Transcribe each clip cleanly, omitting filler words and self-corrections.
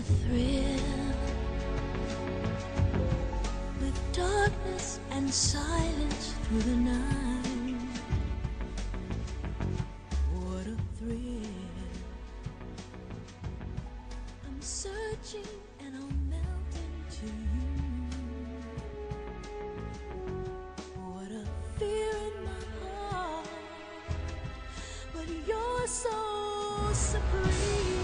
thrill with darkness and silence through the night. What a thrill. I'm searching and I'll melt into you. What a fear in my heart, but you're so supreme.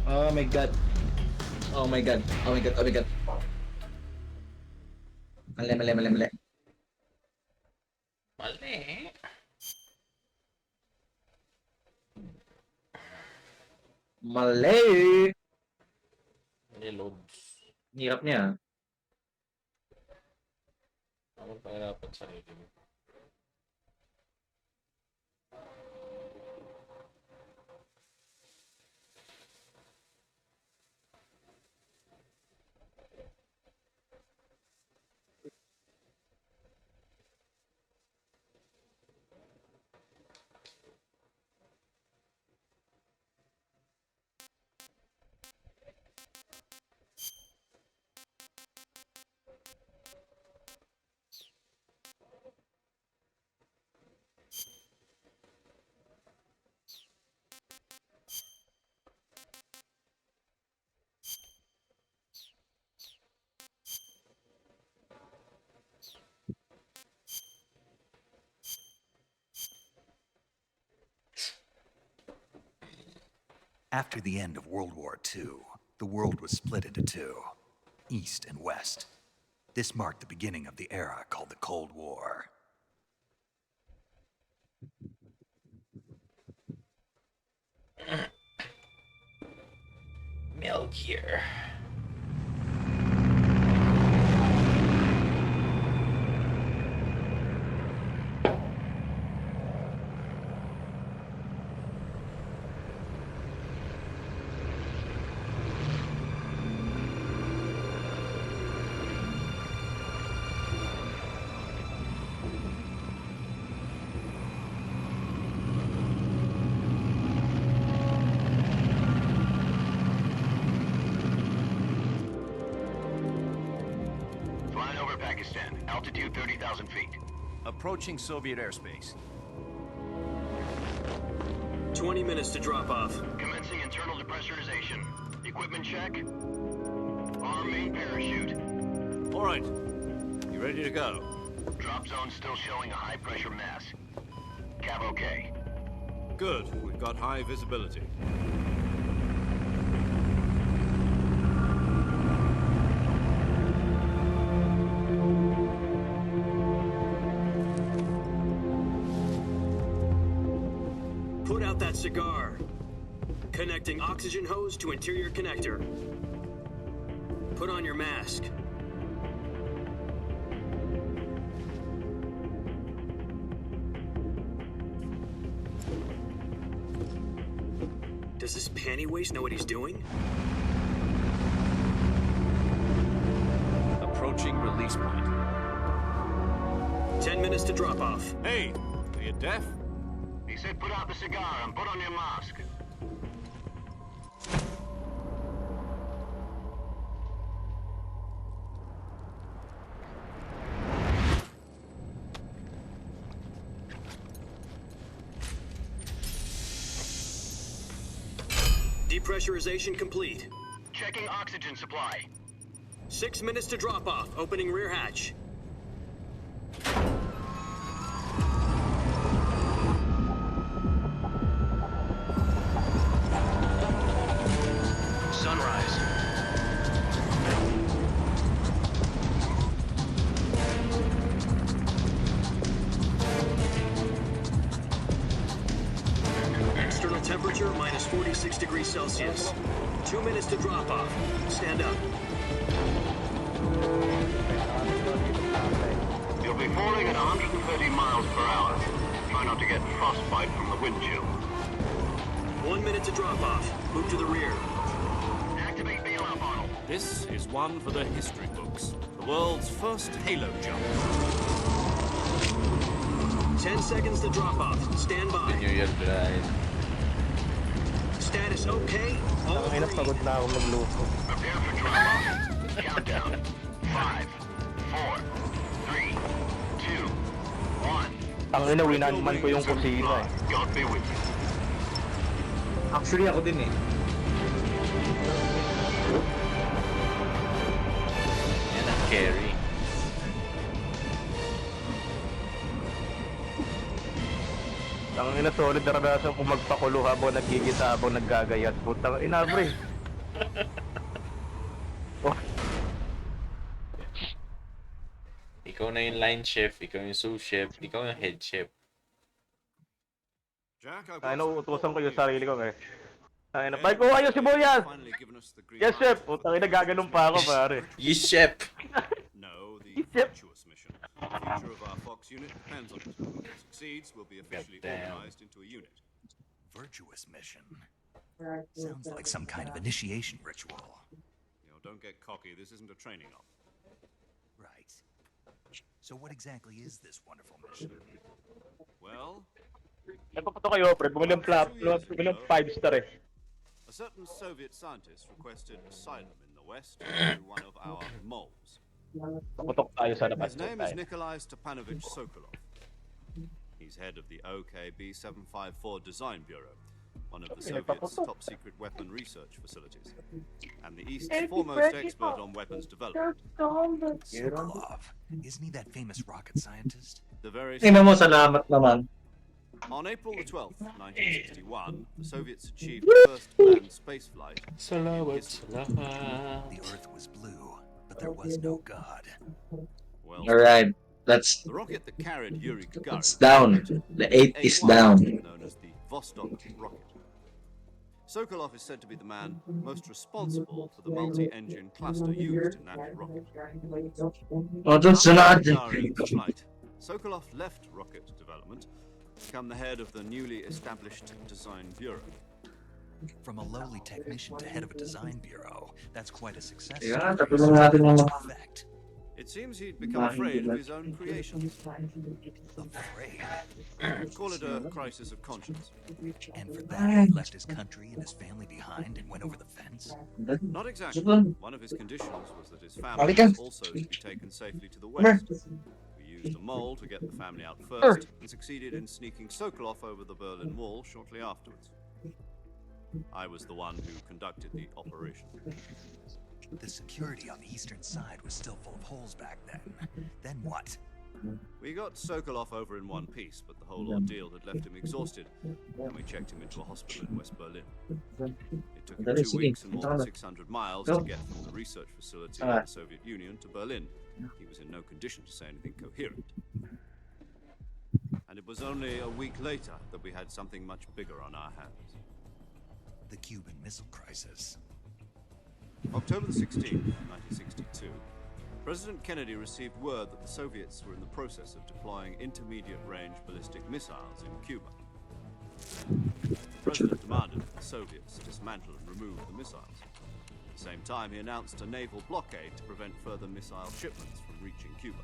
Oh my god. Oh my god. Oh my god. Oh my god. Mali, mali, mali, mali. Mali. Mali. Mali loads. Hirap niya. Ako pahirapan sa sarili mo. After the end of World War II, the world was split into two, East and West. This marked the beginning of the era called the Cold War. Metal Gear. Altitude 30,000 feet. Approaching Soviet airspace. 20 minutes to drop off. Commencing internal depressurization. Equipment check. Arm main parachute. All right. You ready to go? Drop zone still showing a high pressure mass. Cav okay. Good. We've got high visibility. Put out that cigar. Connecting oxygen hose to interior connector. Put on your mask. Does this panty waste know what he's doing? Approaching release point. 10 minutes to drop off. Hey, are you deaf? He said put out the cigar and put on your mask. Depressurization complete. Checking oxygen supply. 6 minutes to drop off. Opening rear hatch. Sunrise. External temperature minus 46 degrees Celsius. 2 minutes to drop off. Stand up. You'll be falling at 130 miles per hour. Try not to get frostbite from the wind chill. 1 minute to drop off. Move to the rear. Activate bailout model. This is one for the history books. The world's first halo jump. 10 seconds to drop off. Stand by. New Year drive. Status okay. All Ang hirap, green. pagod na ako magluto. Prepare for drop-off. Countdown. 5, 4, 3, 2, 1. Ang ina, winanman ko yung kusina eh. God be with you. Actually, ako din eh. Yan ang carry. Ang ina, solid na karanasan kung magpakulo habang nagigisa habang naggagayat. Putang ina, pre. Oh, Ikaw na yung line chef, ikaw yung sous chef, ikaw yung head chef. Jack, I've ay, got nauutosan ko yung some sarili ko eh. Ay, na, pag kuha yung sibuyas! finally given us the green Yes, light. chef! Putang ina, gaganon pa ako, pare. Yes, chef! No, the Yep. virtuous mission. The future of our Fox unit depends on it. If it succeeds, we'll be officially Goddamn. organized into a unit. Virtuous mission. Sounds like some kind of initiation ritual. You know, don't get cocky. This isn't a training op. Right. So what exactly is this wonderful mission? Well, Nagpapato kayo, pre. Bumili ng 5-star eh. a certain Soviet scientist requested asylum in the West through one of our moles. Paputok tayo sa labas. His name is Nikolai Stepanovich Sokolov. He's head of the OKB 754 Design Bureau, one of the Soviets' top secret weapon research facilities, and the East's foremost expert on weapons development. Sokolov. Isn't he that famous rocket scientist? The very Tingnan mo, salamat naman. On April the 12th, 1961, the Soviets achieved the first manned spaceflight. Salamat, salamat. The Earth was blue, but there was no God. Well, Alright, that's the rocket that carried Yuri Gagarin, it's down. The 8 is down. known as the Vostok rocket. Sokolov is said to be the man most responsible for the multi-engine cluster used in that rocket. Oh, that's not. During the flight, Sokolov left rocket development to become the head of the newly established Design Bureau. From a lowly technician to head of a design bureau, that's quite a success. Yeah, story. tapos na natin ng Effect. It seems he'd become afraid of his own creations. Afraid. Call it a crisis of conscience. And for that, he left his country and his family behind and went over the fence. Not exactly. One of his conditions was that his family Halika. was also to be taken safely to the west. We used a mole to get the family out first and succeeded in sneaking Sokolov over the Berlin Wall shortly afterwards. I was the one who conducted the operation. The security on the eastern side was still full of holes back then. Then what? We got Sokolov over in one piece, but the whole ordeal had left him exhausted, and we checked him into a hospital in West Berlin. It took him 2 weeks and more than 600 miles to get from the research facility of the Soviet Union to Berlin. He was in no condition to say anything coherent. And it was only a week later that we had something much bigger on our hands. The Cuban Missile Crisis. October the 16th, 1962, President Kennedy received word that the Soviets were in the process of deploying intermediate-range ballistic missiles in Cuba. The President demanded that the Soviets dismantle and remove the missiles. At the same time, he announced a naval blockade to prevent further missile shipments from reaching Cuba.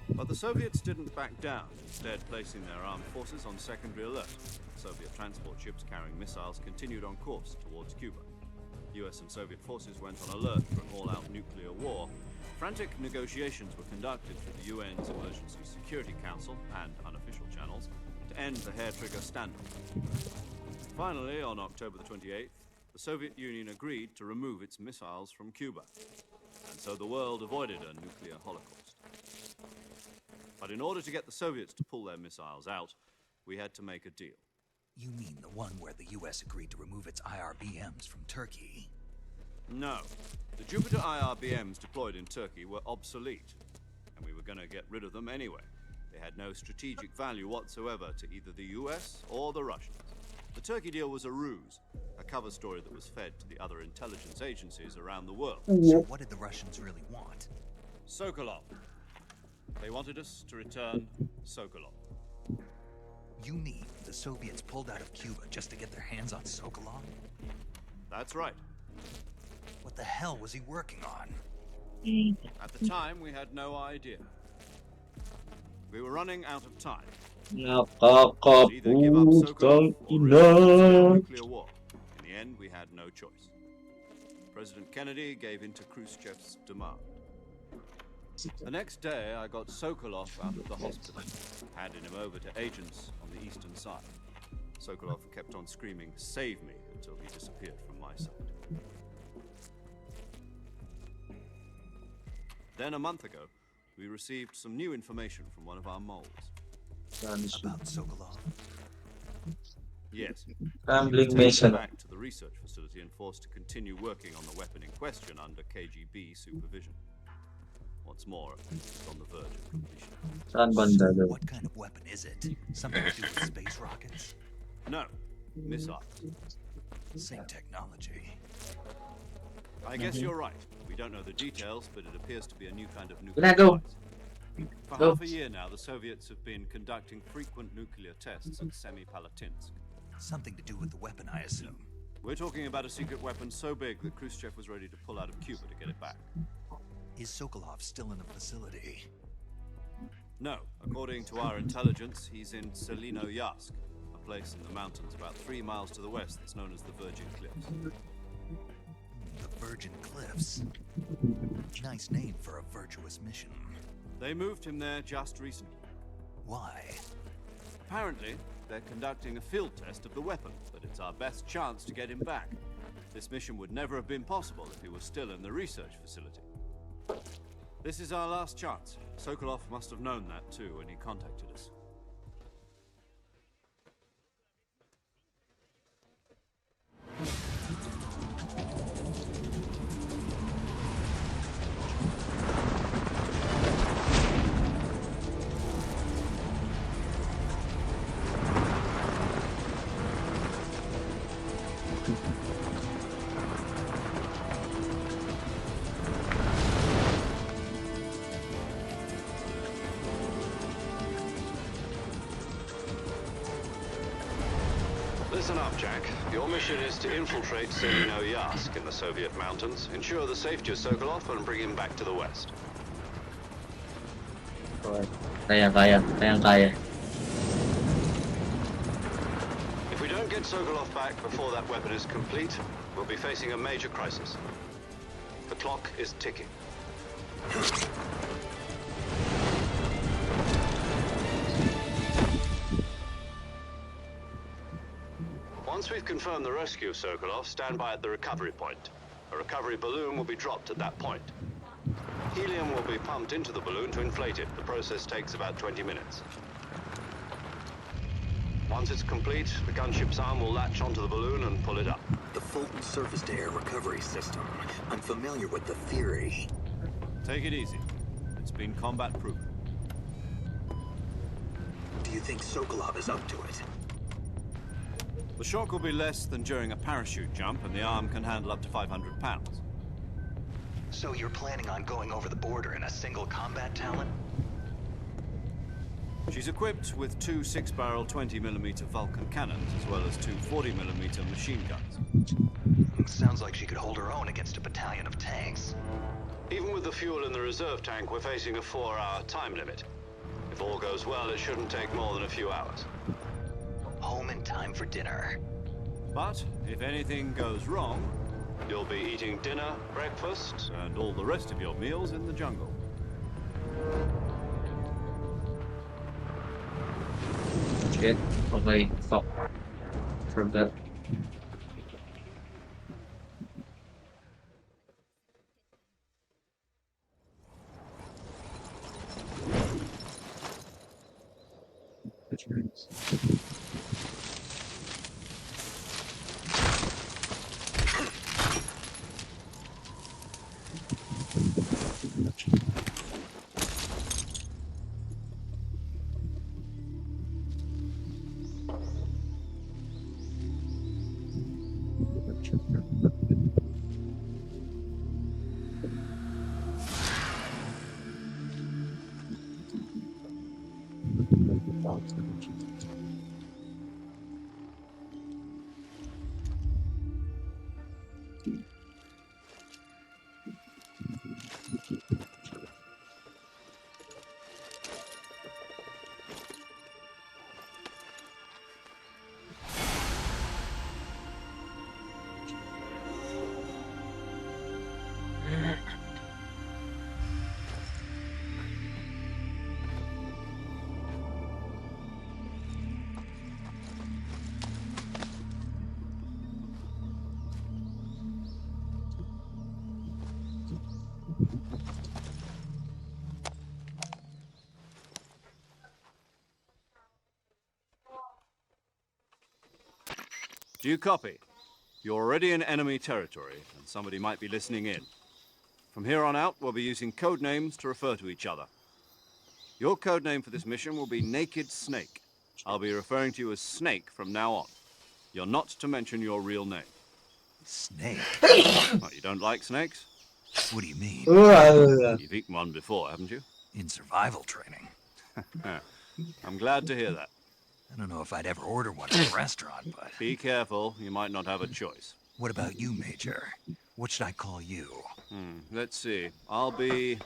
But the Soviets didn't back down, instead placing their armed forces on secondary alert. Soviet transport ships carrying missiles continued on course towards Cuba. US and Soviet forces went on alert for an all-out nuclear war. Frantic negotiations were conducted through the UN's Emergency Security Council and unofficial channels to end the hair-trigger standoff. Finally, on October the 28th, the Soviet Union agreed to remove its missiles from Cuba, and so the world avoided a nuclear holocaust. But in order to get the Soviets to pull their missiles out, we had to make a deal. You mean the one where the US agreed to remove its IRBMs from Turkey? No. The Jupiter IRBMs deployed in Turkey were obsolete, and we were going to get rid of them anyway. They had no strategic value whatsoever to either the US or the Russians. The Turkey deal was a ruse, a cover story that was fed to the other intelligence agencies around the world. So what did the Russians really want? Sokolov. They wanted us to return Sokolov. You mean the Soviets pulled out of Cuba just to get their hands on Sokolov? That's right. What the hell was he working on? At the time, we had no idea. We were running out of time. Either give up Sokolov or risk a full-scale nuclear war. In the end, we had no choice. President Kennedy gave in to Khrushchev's demand. The next day, I got Sokolov out of the hospital, handed him over to agents on the eastern side. Sokolov kept on screaming, "Save me," until he disappeared from my sight. Then, a month ago, we received some new information from one of our moles. About Sokolov? Yes. Gambling He was mission. taken back to the research facility and forced to continue working on the weapon in question under KGB supervision. What's more, it's on the verge of completion. Saan banda daw? What kind of weapon is it? Something to do with space rockets? No, missiles. Same technology. I guess you're right. We don't know the details, but it appears to be a new kind of Gonna nuclear go. device. For Go. half a year now, the Soviets have been conducting frequent nuclear tests at Semipalatinsk. Something to do with the weapon, I assume. We're talking about a secret weapon so big that Khrushchev was ready to pull out of Cuba to get it back. Is Sokolov still in the facility? No, according to our intelligence, he's in Selino-Yarsk, a place in the mountains about 3 miles to the west that's known as the Virgin Cliffs. The Virgin Cliffs. Nice name for a virtuous mission. They moved him there just recently. Why? Apparently, they're conducting a field test of the weapon, but it's our best chance to get him back. This mission would never have been possible if he was still in the research facility. This is our last chance. Sokolov must have known that too when he contacted us. Listen up, Jack. Your mission is to infiltrate Selino-Yarsk in the Soviet mountains, ensure the safety of Sokolov, and bring him back to the west. Kaya. If we don't get Sokolov back before that weapon is complete, we'll be facing a major crisis. The clock is ticking. Once we've confirmed the rescue of Sokolov, stand by at the recovery point. A recovery balloon will be dropped at that point. Helium will be pumped into the balloon to inflate it. The process takes about 20 minutes. Once it's complete, the gunship's arm will latch onto the balloon and pull it up. The Fulton surface-to-air recovery system. I'm familiar with the theory. Take it easy. It's been combat-proven. Do you think Sokolov is up to it? The shock will be less than during a parachute jump, and the arm can handle up to 500 pounds. So you're planning on going over the border in a single combat talent? She's equipped with 2 6-barrel 20mm Vulcan cannons, as well as 2 40mm machine guns. Sounds like she could hold her own against a battalion of tanks. Even with the fuel in the reserve tank, we're facing a 4-hour time limit. If all goes well, it shouldn't take more than a few hours. Home in time for dinner. But if anything goes wrong, you'll be eating dinner, breakfast, and all the rest of your meals in the jungle. Shit. Okay, fuck. From that. Do you copy? You're already in enemy territory, and somebody might be listening in. From here on out, we'll be using code names to refer to each other. Your code name for this mission will be Naked Snake. I'll be referring to you as Snake from now on. You're not to mention your real name. Snake? What, you don't like snakes? What do you mean? You've eaten one before, haven't you? In survival training. I'm glad to hear that. I don't know if I'd ever order one at a restaurant, but... Be careful, you might not have a choice. What about you, Major? What should I call you? Let's see. I'll be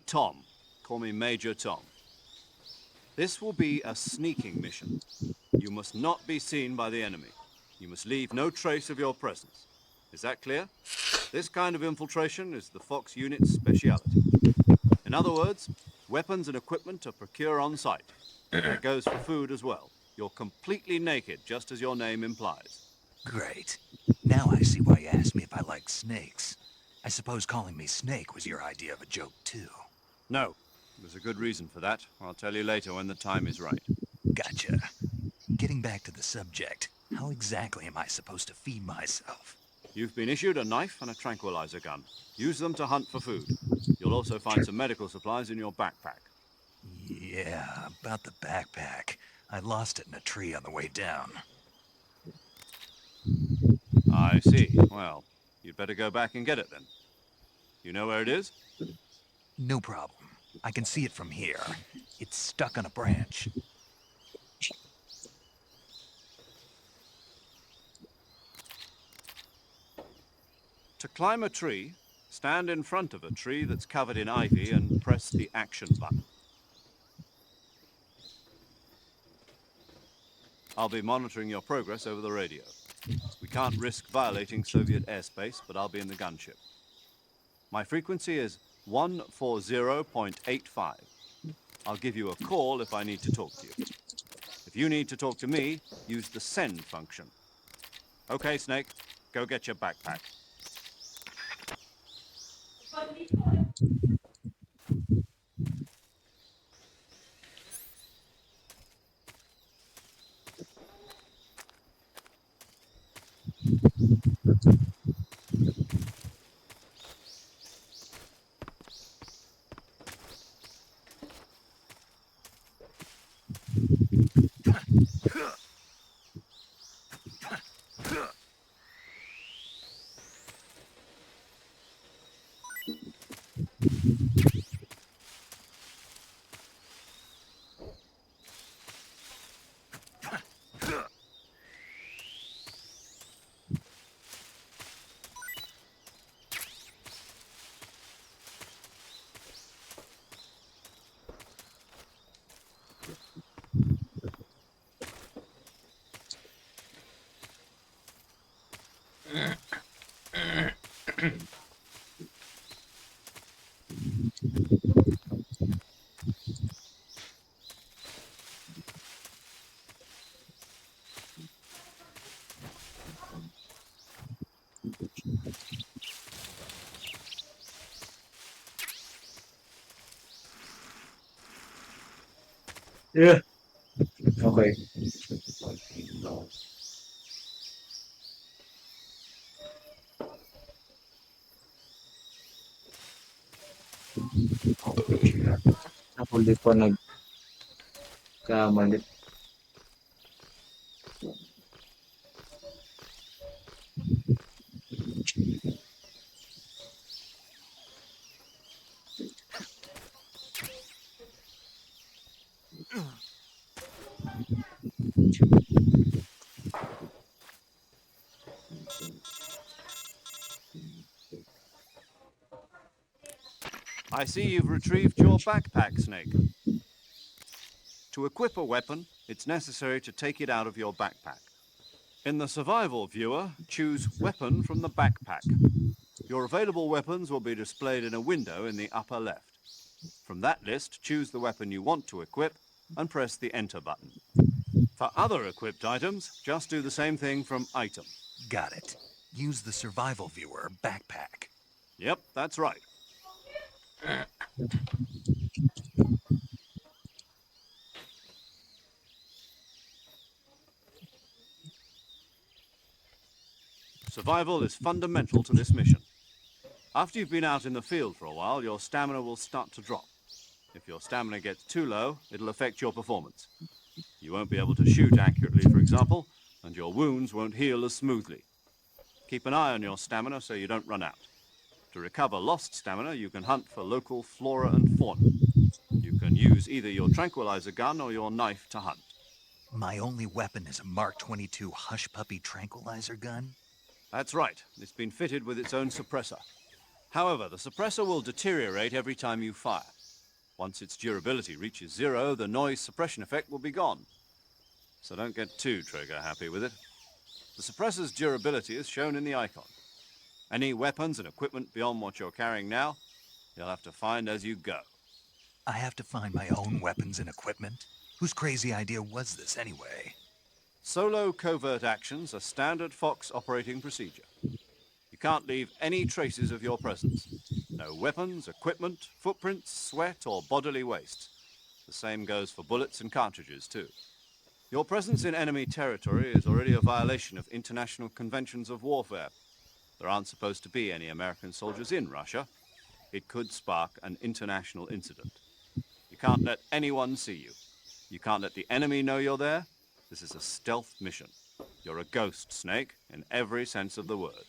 Tom. Call me Major Tom. This will be a sneaking mission. You must not be seen by the enemy. You must leave no trace of your presence. Is that clear? This kind of infiltration is the Fox unit's speciality. In other words, weapons and equipment are procured on site. That goes for food as well. You're completely naked, just as your name implies. Great. Now I see why you asked me if I like snakes. I suppose calling me Snake was your idea of a joke, too. No. There's a good reason for that. I'll tell you later when the time is right. Gotcha. Getting back to the subject, how exactly am I supposed to feed myself? You've been issued a knife and a tranquilizer gun. Use them to hunt for food. You'll also find some medical supplies in your backpack. Yeah, about the backpack. I lost it in a tree on the way down. I see. Well, you'd better go back and get it then. You know where it is? No problem. I can see it from here. It's stuck on a branch. To climb a tree, stand in front of a tree that's covered in ivy and press the action button. I'll be monitoring your progress over the radio. We can't risk violating Soviet airspace, but I'll be in the gunship. My frequency is 140.85. I'll give you a call if I need to talk to you. If you need to talk to me, use the send function. Okay, Snake, go get your backpack. Yeah. Okay. Ako di pa nagkamali. I see you've retrieved your backpack, Snake. To equip a weapon, it's necessary to take it out of your backpack. In the survival viewer, choose Weapon from the backpack. Your available weapons will be displayed in a window in the upper left. From that list, choose the weapon you want to equip and press the Enter button. For other equipped items, just do the same thing from Item. Got it. Use the survival viewer backpack. Yep, that's right. Survival is fundamental to this mission. After you've been out in the field for a while, your stamina will start to drop. If your stamina gets too low, it'll affect your performance. You won't be able to shoot accurately, for example, and your wounds won't heal as smoothly. Keep an eye on your stamina so you don't run out. To recover lost stamina, you can hunt for local flora and fauna. You can use either your tranquilizer gun or your knife to hunt. My only weapon is a Mark 22 Hush Puppy tranquilizer gun? That's right. It's been fitted with its own suppressor. However, the suppressor will deteriorate every time you fire. Once its durability reaches 0, the noise suppression effect will be gone. So don't get too trigger happy with it. The suppressor's durability is shown in the icon. Any weapons and equipment beyond what you're carrying now, you'll have to find as you go. I have to find my own weapons and equipment? Whose crazy idea was this anyway? Solo covert actions are standard Fox operating procedure. You can't leave any traces of your presence. No weapons, equipment, footprints, sweat, or bodily waste. The same goes for bullets and cartridges, too. Your presence in enemy territory is already a violation of international conventions of warfare. There aren't supposed to be any American soldiers in Russia. It could spark an international incident. You can't let anyone see you. You can't let the enemy know you're there. This is a stealth mission. You're a ghost, Snake, in every sense of the word.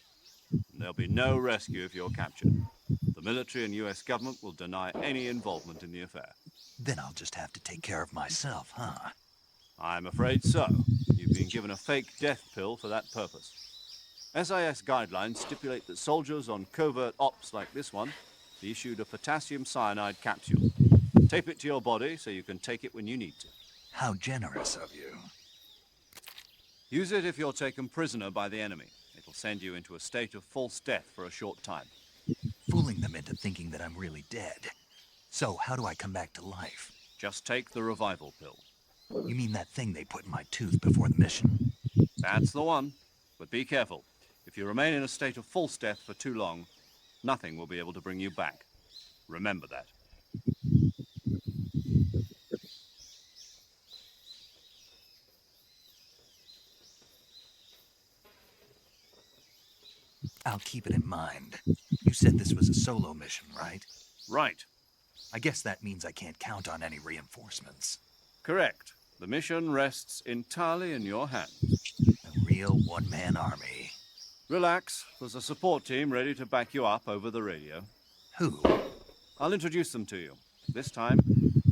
And there'll be no rescue if you're captured. The military and US government will deny any involvement in the affair. Then I'll just have to take care of myself, huh? I'm afraid so. You've been given a fake death pill for that purpose. SIS guidelines stipulate that soldiers on covert ops like this one be issued a potassium cyanide capsule. Tape it to your body so you can take it when you need to. How generous of you. Use it if you're taken prisoner by the enemy. It'll send you into a state of false death for a short time. Fooling them into thinking that I'm really dead. So, how do I come back to life? Just take the revival pill. You mean that thing they put in my tooth before the mission? That's the one. But be careful. If you remain in a state of false death for too long, nothing will be able to bring you back. Remember that. I'll keep it in mind. You said this was a solo mission, right? Right. I guess that means I can't count on any reinforcements. Correct. The mission rests entirely in your hands. A real one-man army. Relax. There's a support team ready to back you up over the radio. Who? I'll introduce them to you. This time,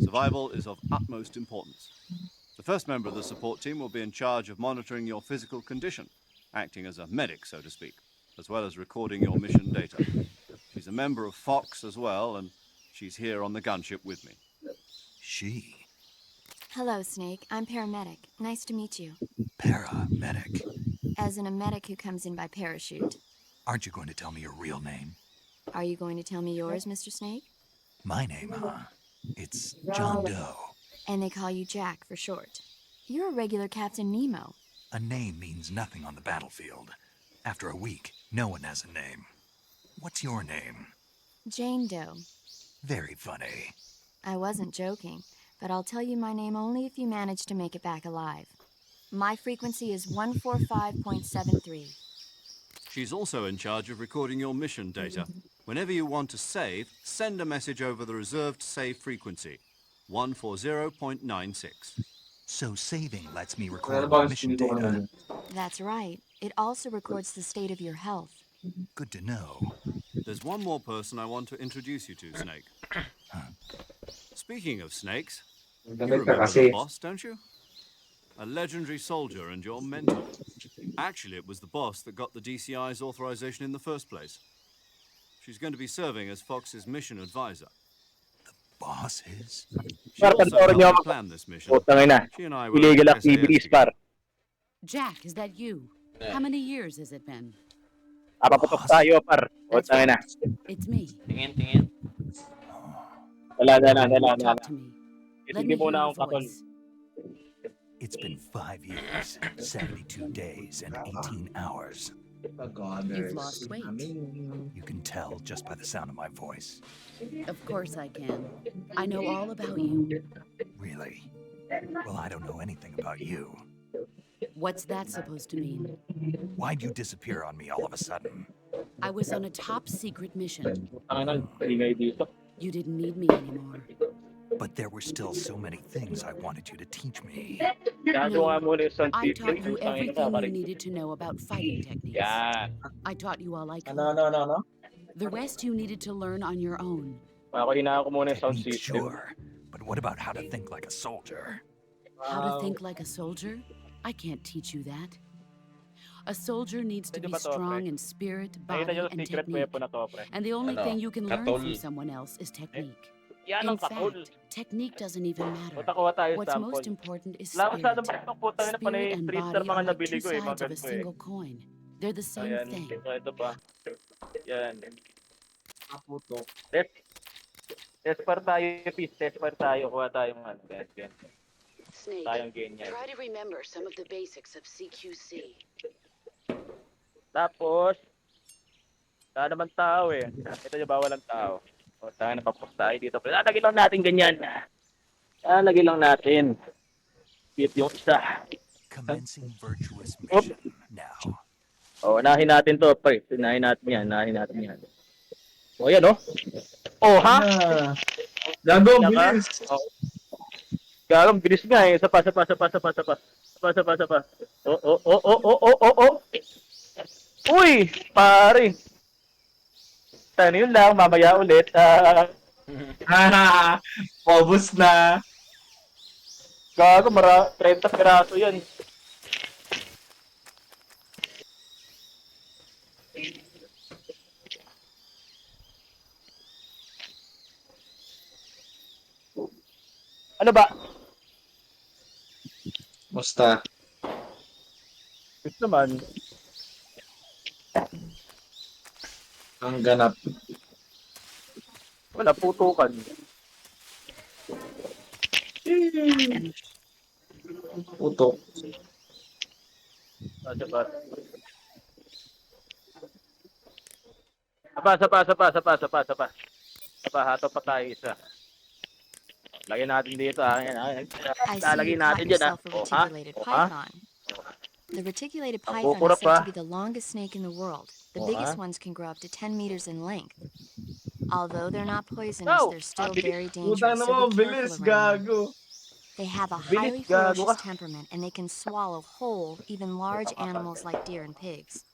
survival is of utmost importance. The first member of the support team will be in charge of monitoring your physical condition, acting as a medic, so to speak, as well as recording your mission data. She's a member of Fox as well, and she's here on the gunship with me. She? Hello, Snake. I'm paramedic. Nice to meet you. Paramedic. As in a medic who comes in by parachute. Aren't you going to tell me your real name? Are you going to tell me yours, Mr. Snake? My name, huh? It's John Doe. And they call you Jack for short. You're a regular Captain Nemo. A name means nothing on the battlefield. After a week, no one has a name. What's your name? Jane Doe. Very funny. I wasn't joking, but I'll tell you my name only if you manage to make it back alive. My frequency is 145.73. She's also in charge of recording your mission data. Whenever you want to save, send a message over the reserved save frequency, 140.96. So saving lets me record my mission data. That's right. It also records the state of your health. Good to know. There's one more person I want to introduce you to, Snake. Speaking of snakes, you remember the boss, don't you? A legendary soldier and your mentor. Actually, it was the boss that got the DCI's authorization in the first place. She's going to be serving as Fox's mission advisor. Boss is? She also helped me plan this mission. She and I were Illegal SAS activities, together. par. Jack, is that you? How many years has it been? Papaputok tayo, par. That's Putang ina. It's me. Tingin. Dala. Talk to me. Let me Sige hear muna your akong katol. voice. It's been 5 years, 72 days, and 18 hours. You've lost weight. You can tell just by the sound of my voice. Of course I can. I know all about you. Really? Well, I don't know anything about you. What's that supposed to mean? Why'd you disappear on me all of a sudden? I was on a top secret mission. You didn't need me anymore. But there were still so many things I wanted you to teach me. Gago nga muna yung sound I system. taught you everything you needed to know about fighting techniques. Yan. I taught you all I could. No. The rest you needed to learn on your own. Hinaan ko muna yung sound Technique, system. sure. But what about how to think like a soldier? How to think like a soldier? I can't teach you that. A soldier needs to Pwede be ba to, pre? strong in spirit, body, Nakita nyo and secret technique. weapon na to, pre. And the only Ano? thing you can learn Katol. from someone else is technique. Yan In ang katol. fact, technique doesn't even matter. Kuha tayo What's sample. most important is Wala ko spirit. sana ba itong putang ina panay Spirit and 3-star body mga are like nabili two ko eh. Mga sides of a ganito eh. single coin. They're the same Ayan. thing. Ito pa. Yan. Kaputo. Test par tayo, peace. Test par tayo. Kuha tayong ano. Yan. Snake, Tayong ganyan. try to remember some of the basics of CQC. Tapos, wala naman tao eh. Ito nyo ba walang tao? O, tayo napapos tayo dito. Lalagay lang natin ganyan. Lalagay lang natin. Hit yung isa. Commencing virtuous mission now. O, unahin natin to, pre. Unahin natin yan. O, yan o. O, ha? Gago, Yan ka? bilis. O. Gago, bilis nga eh. Sapa. O. Uy, pare. Ano yun lang, mamaya ulit. Paubos na. Gago, 30 piraso yan. Ano ba? Musta? Gusto naman. Ang ganap. Wala, putukan. Putok. Sapa. Sapa. Hato pa tayo isa. Lagyan natin dito ha. I see Lalagyan you caught natin dyan ha. yourself a O, ha? reticulated O, ha? python. The reticulated Ang python kukurap is said to pa. be the longest snake in the world. The Oh, biggest huh? ones can grow up to 10 meters in length. Although they're not poisonous, No! they're still Ang bilis. very Putang dangerous, na so mo, be bilis, careful around them. gago. They have a Bilis, highly gago ferocious ka. temperament, and they can swallow whole, even large animals like deer and pigs.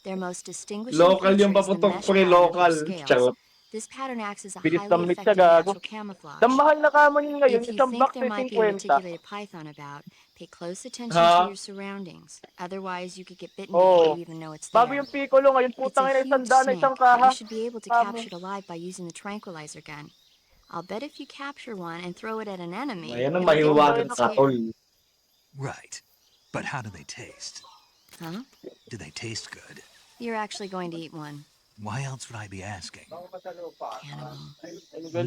Their most distinguishing Local yung feature is the paputok, mesh pre, pattern of local. their scales. Charot. This pattern acts as a Bilis highly damit sa effective gago. natural camouflage. Ang mahal na kamo nyo ngayon, If you isang think box there ay might be a 50. reticulated python about, pay close attention Huh? to your surroundings. Otherwise, you could get bitten Oh. before you even know it's Bago there. yung piccolo ngayon, It's putang a ina, isang huge daan na snake, isang but kaha. you should be able to Kamo. capture it alive by using the tranquilizer gun. I'll bet if you capture one and throw it at an enemy, Ayan ang it'll get mahiwagan really sa scared. tol. Right. But how do they taste? Huh? Do they taste good? You're actually going to eat one. Why else would I be asking? Cannibal.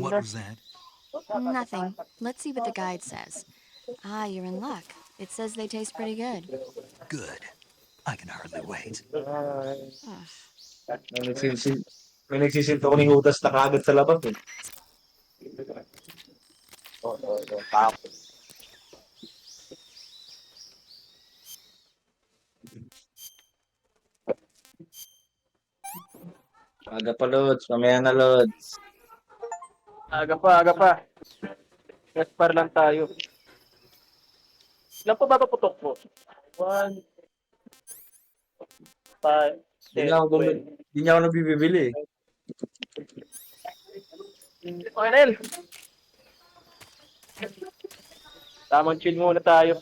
What was that? Nothing. Let's see what the guide says. Ah, you're in luck. It says they taste pretty good. Good. I can hardly wait. Ugh. May nagsisinto ko ni Judas na kagad sa labas eh. Tako. Aga pa, Lods. Mamaya na, Lods. Aga pa, aga pa. Gaspar lang tayo. Ilan pa ba paputok mo? 1, 5, Di nga 10, ako, 20. di niya ako nabibili. Okay, Nel. Tamang chill muna tayo.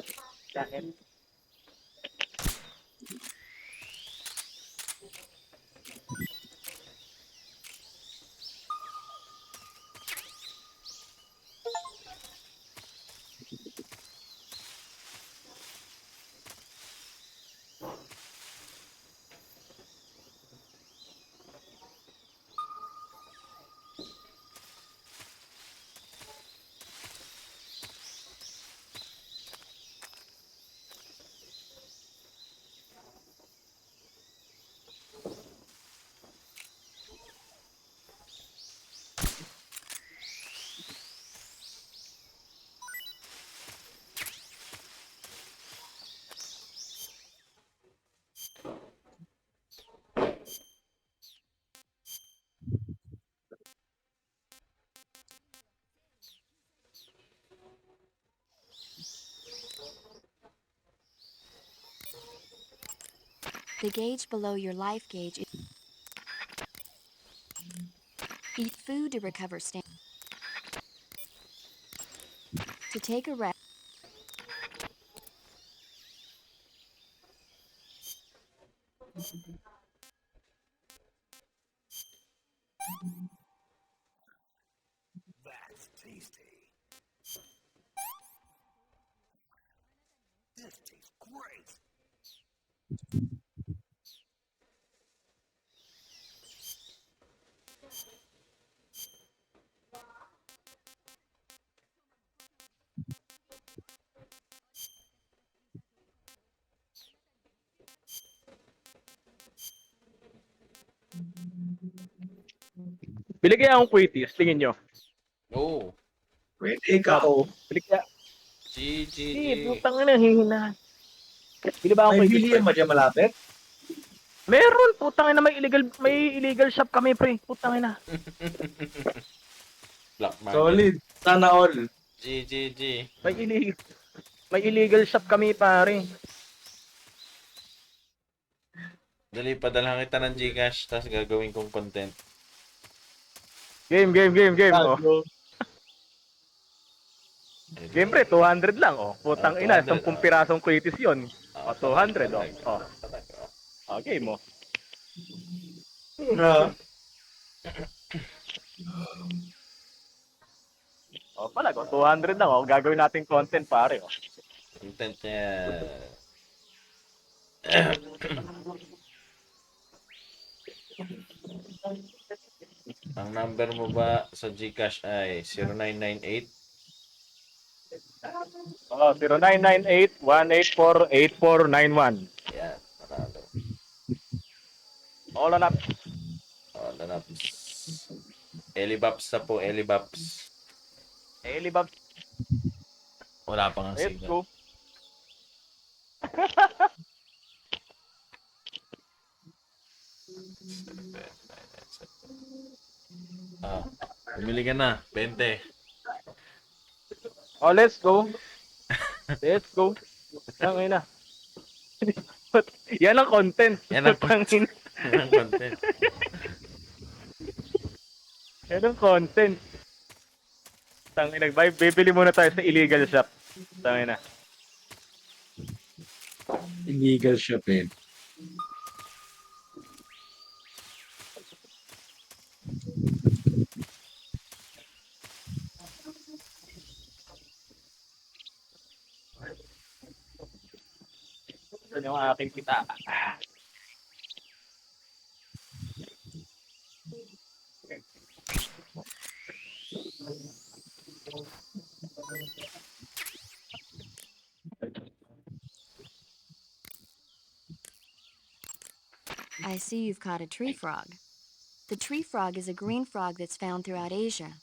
The gauge below your life gauge is... Eat food to recover stamina. To take a rest. That's tasty. This tastes great. Bili kaya akong quitis, tingin nyo. Oh. Pwede, ikaw. Bili kaya. G. Putang ina, hihina. Bili ba akong May quitis? bilihan ba dyan malapit? Meron, putang ina, may illegal shop kami, pre. Putang ina. Black market. Solid. Sana all. G. May illegal shop kami, pare. Dali, padalhan kita ng Gcash, tapos gagawin kong content. Game. Oh. Game, pre, 200 lang, oh. Putang ina, 10 pirasong quitis yun. Oh, 200, oh. Oh, game mo. Oh, pala, 200 lang, oh. Gagawin natin content, pare, oh. Content niya. Ang number mo ba sa Gcash ay 0998? Oh, 0998-184-8491. Yan, panalo. All on up. All on ups. Elibaps na po, Elibaps. Elibab. Wala pa nga Let's signal. go. Bumili ka na, 20. Oh, let's go. Let's go. Tangin na. Yan ang content. Yan ang content. Yan ang content. Yan ang content. Tangin na. Bibili muna tayo sa illegal shop. Tangin na. Illegal shop eh. Ito yung aking kita. I see you've caught a tree frog. The tree frog is a green frog that's found throughout Asia.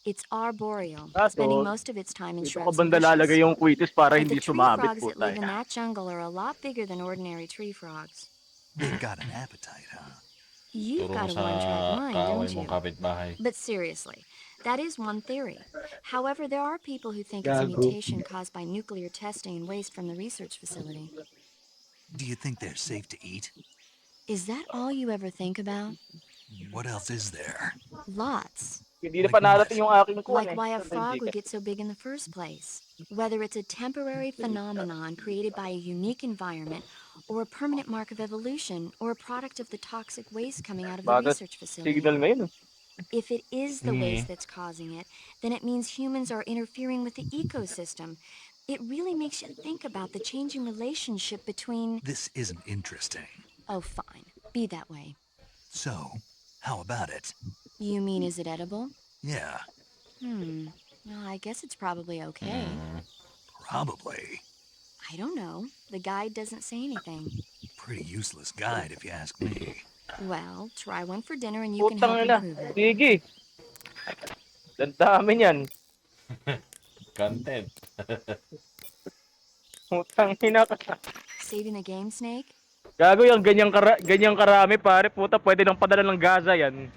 It's arboreal, spending Kaso, most of its time in dito ko shrubs and banda lalagay bushes. yung quitis para But the hindi tree sumabit frogs po that live tayo. in that jungle are a lot bigger than ordinary tree frogs. They've got an appetite, huh? You've Turo mo got a sa one-track mind, kaaway don't mong you? kapitbahay. But seriously, that is one theory. However, there are people who think it's a Gago. mutation caused by nuclear testing and waste from the research facility. Do you think they're safe to eat? Is that all you ever think about? What else is there? Lots. Hindi na Like pa narating what? yung aking kuwan Like eh. why a Sa frog would Gcash. get so big in the first place. Whether it's a temporary phenomenon created by a unique environment, or a permanent mark of evolution, or a product of the toxic waste coming out of the Bagat research facility. signal ngayon. If it is the waste that's causing it, then it means humans are interfering with the ecosystem. It really makes you think about the changing relationship between... This isn't interesting. Oh, fine. Be that way. So, how about it? You mean, is it edible? Yeah, Well, I guess it's probably okay. probably. I don't know. The guide doesn't say anything. Pretty useless guide if you ask me. Well, try one for dinner and you can Putang help ina. improve it. Sige. Ang dami niyan. Content. Putang ina ka. Saving the game, Snake? Gago yung ganyang karami pare. Puta, pwede nang padala ng Gaza yan.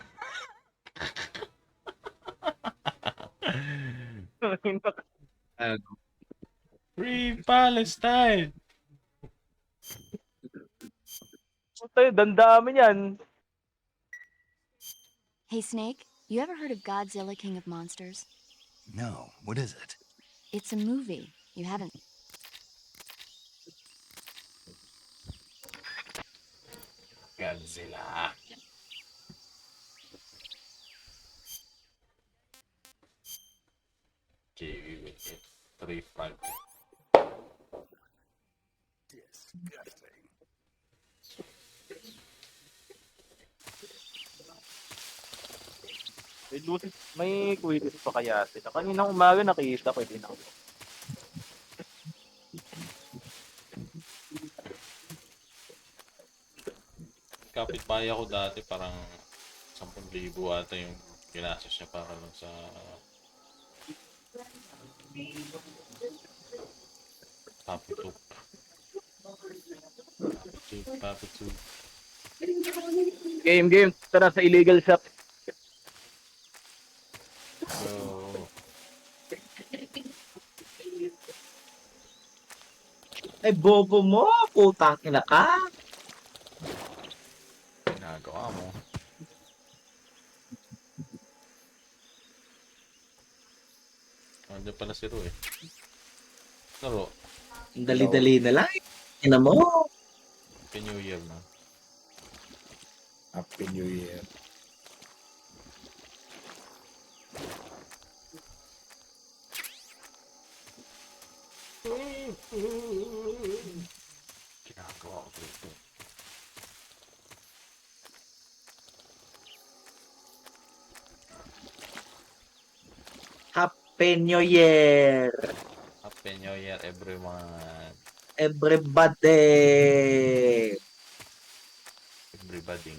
Gago. Free Palestine! Puta, ang dami niyan. Hey, Snake, you ever heard of Godzilla King of Monsters? No, what is it? It's a movie. You haven't... Godzilla. JV with it. 3-5. Disgusting. May quizzes pa kaya sila. Kaninang umaga nakita ko din ako. Kapitbahay ako dati parang 10,000 ata yung ginastos niya para lang sa Papituk. Papituk. Game. Tara sa illegal shop. So, Ay, bobo mo! Putang ina ka! ginagawa mo. Andiyan pala si Ru eh. Laro, Ang dali-dali na lang. Ina mo! Happy New Year na. Happy New Year. Ginagawa ko dito. Happy New Year! Happy New Year everyone. Everybody! Everybody.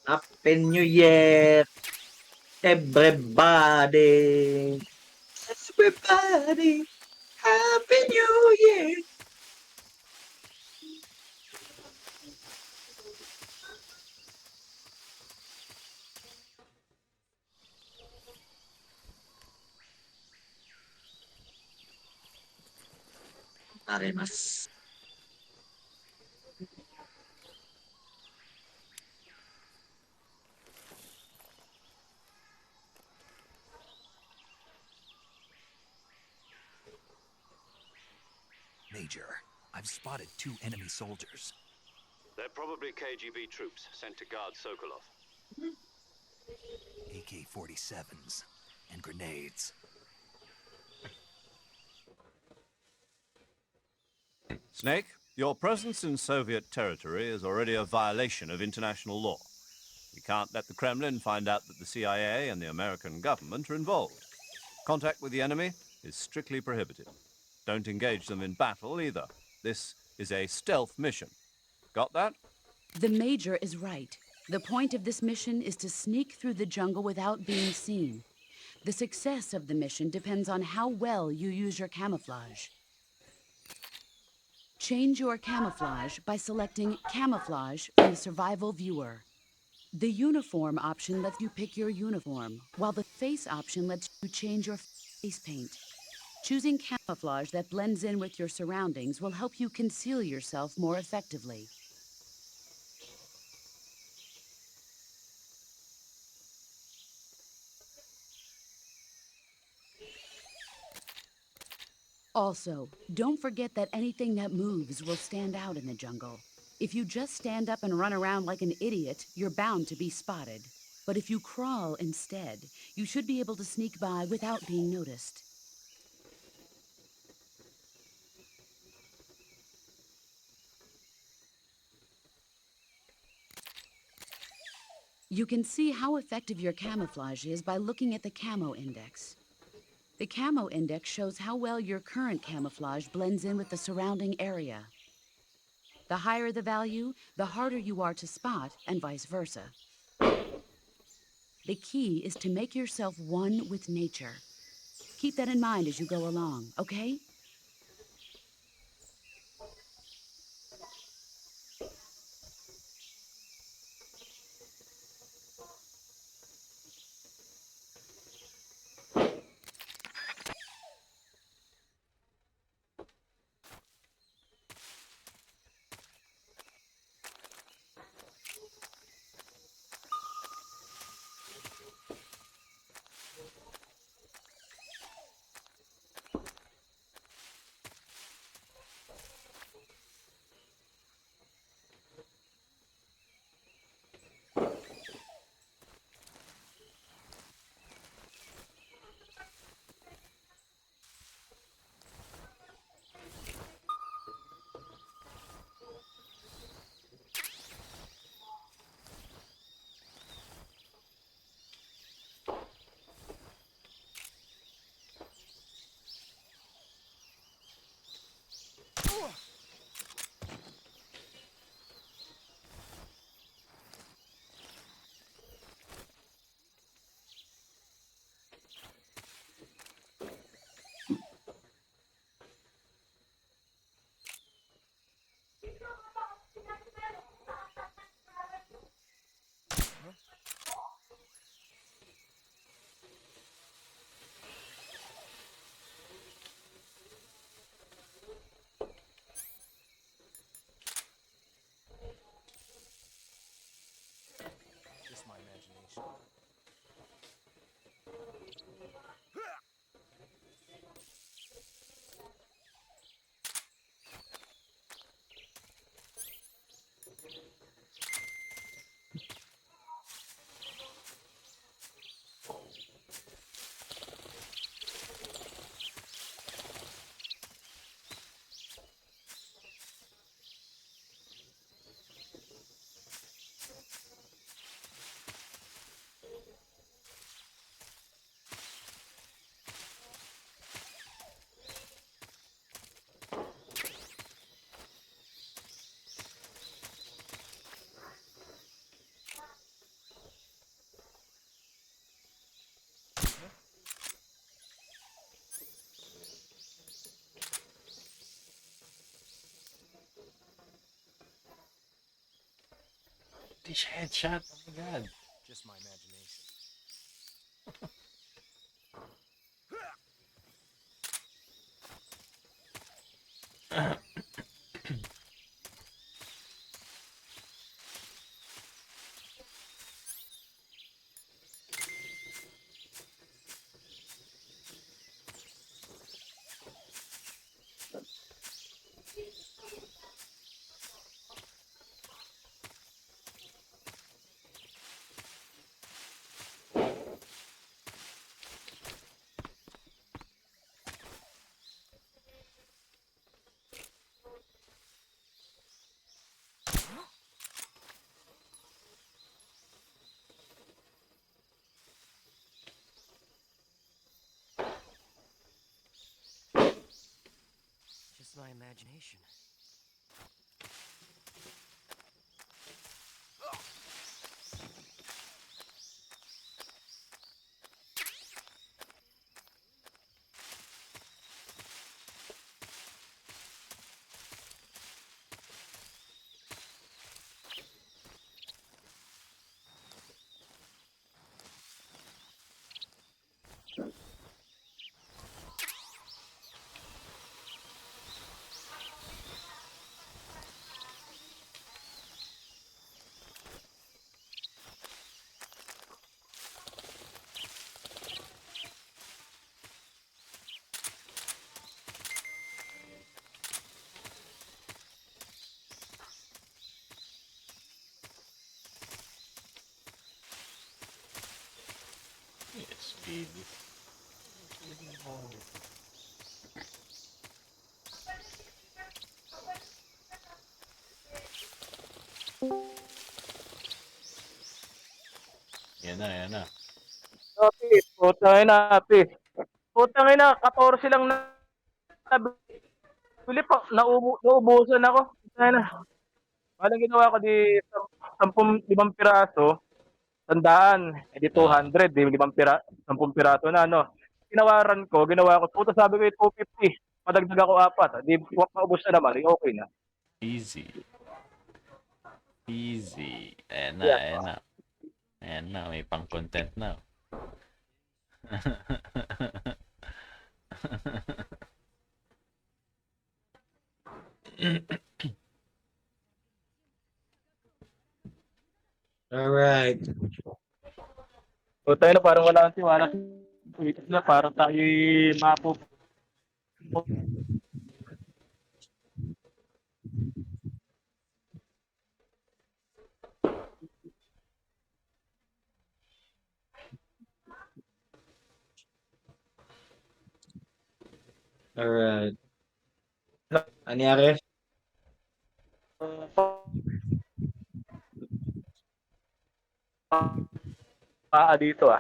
Happy New Year! Everybody! Everybody! Happy New Year! Arimasu. Major, I've spotted 2 enemy soldiers. They're probably KGB troops sent to guard Sokolov. AK-47s and grenades. Snake, your presence in Soviet territory is already a violation of international law. We can't let the Kremlin find out that the CIA and the American government are involved. Contact with the enemy is strictly prohibited. Don't engage them in battle either. This is a stealth mission. Got that? The Major is right. The point of this mission is to sneak through the jungle without being seen. The success of the mission depends on how well you use your camouflage. Change your camouflage by selecting Camouflage from the Survival Viewer. The Uniform option lets you pick your uniform, while the Face option lets you change your face paint. Choosing camouflage that blends in with your surroundings will help you conceal yourself more effectively. Also, don't forget that anything that moves will stand out in the jungle. If you just stand up and run around like an idiot, you're bound to be spotted. But if you crawl instead, you should be able to sneak by without being noticed. You can see how effective your camouflage is by looking at the Camo Index. The Camo Index shows how well your current camouflage blends in with the surrounding area. The higher the value, the harder you are to spot, and vice versa. The key is to make yourself one with nature. Keep that in mind as you go along, okay? Just my imagination. This headshot, oh my god. Just my imagination. Just my imagination. Easy. Yan na, yan na. Api, putang ina, api. Putang ina, 14 lang na bili pa. Naubusan ako. Putang ina. Paano ginawa ko di 5 piraso, 100, edi Ah, 200, di 10 piraso na, ano. Ginawa ko, puta sabi ko 250. Madagdag ako 4. Di, maubos na naman, di okay na. easy. Easy. Ayan na, Yes. ayan na. Ayan na, may pang-content na. Alright. Putang ina, parang wala kang tiwala. Na parang tayo mapup. Alright. Anyari? Dito ah.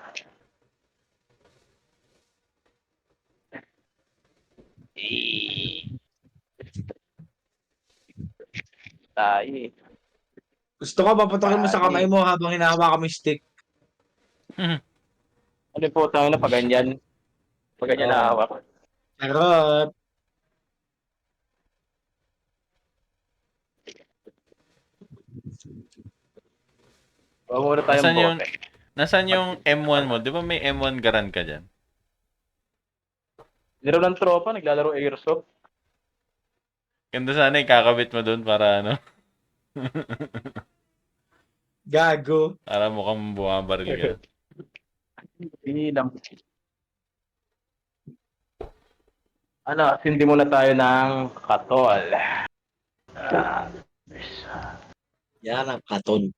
Tayo eh. Gusto ko paputokin mo sa kamay mo habang hinahawakan mo yung stick. Ano po tayo na pag ganyan? Pag ganyan Oo. nahahawak. Charot. Huwag muna tayong bote. Nasaan yung M1 mo? Di ba may M1 garan ka dyan? Laro ng tropa, naglalaro airsoft. Ganda sana kakabit mo dun para ano? Gago. Para mukhang bumabaril ka. Hindi lang. Ano, sindi muna tayo ng katol. Yan ang katon.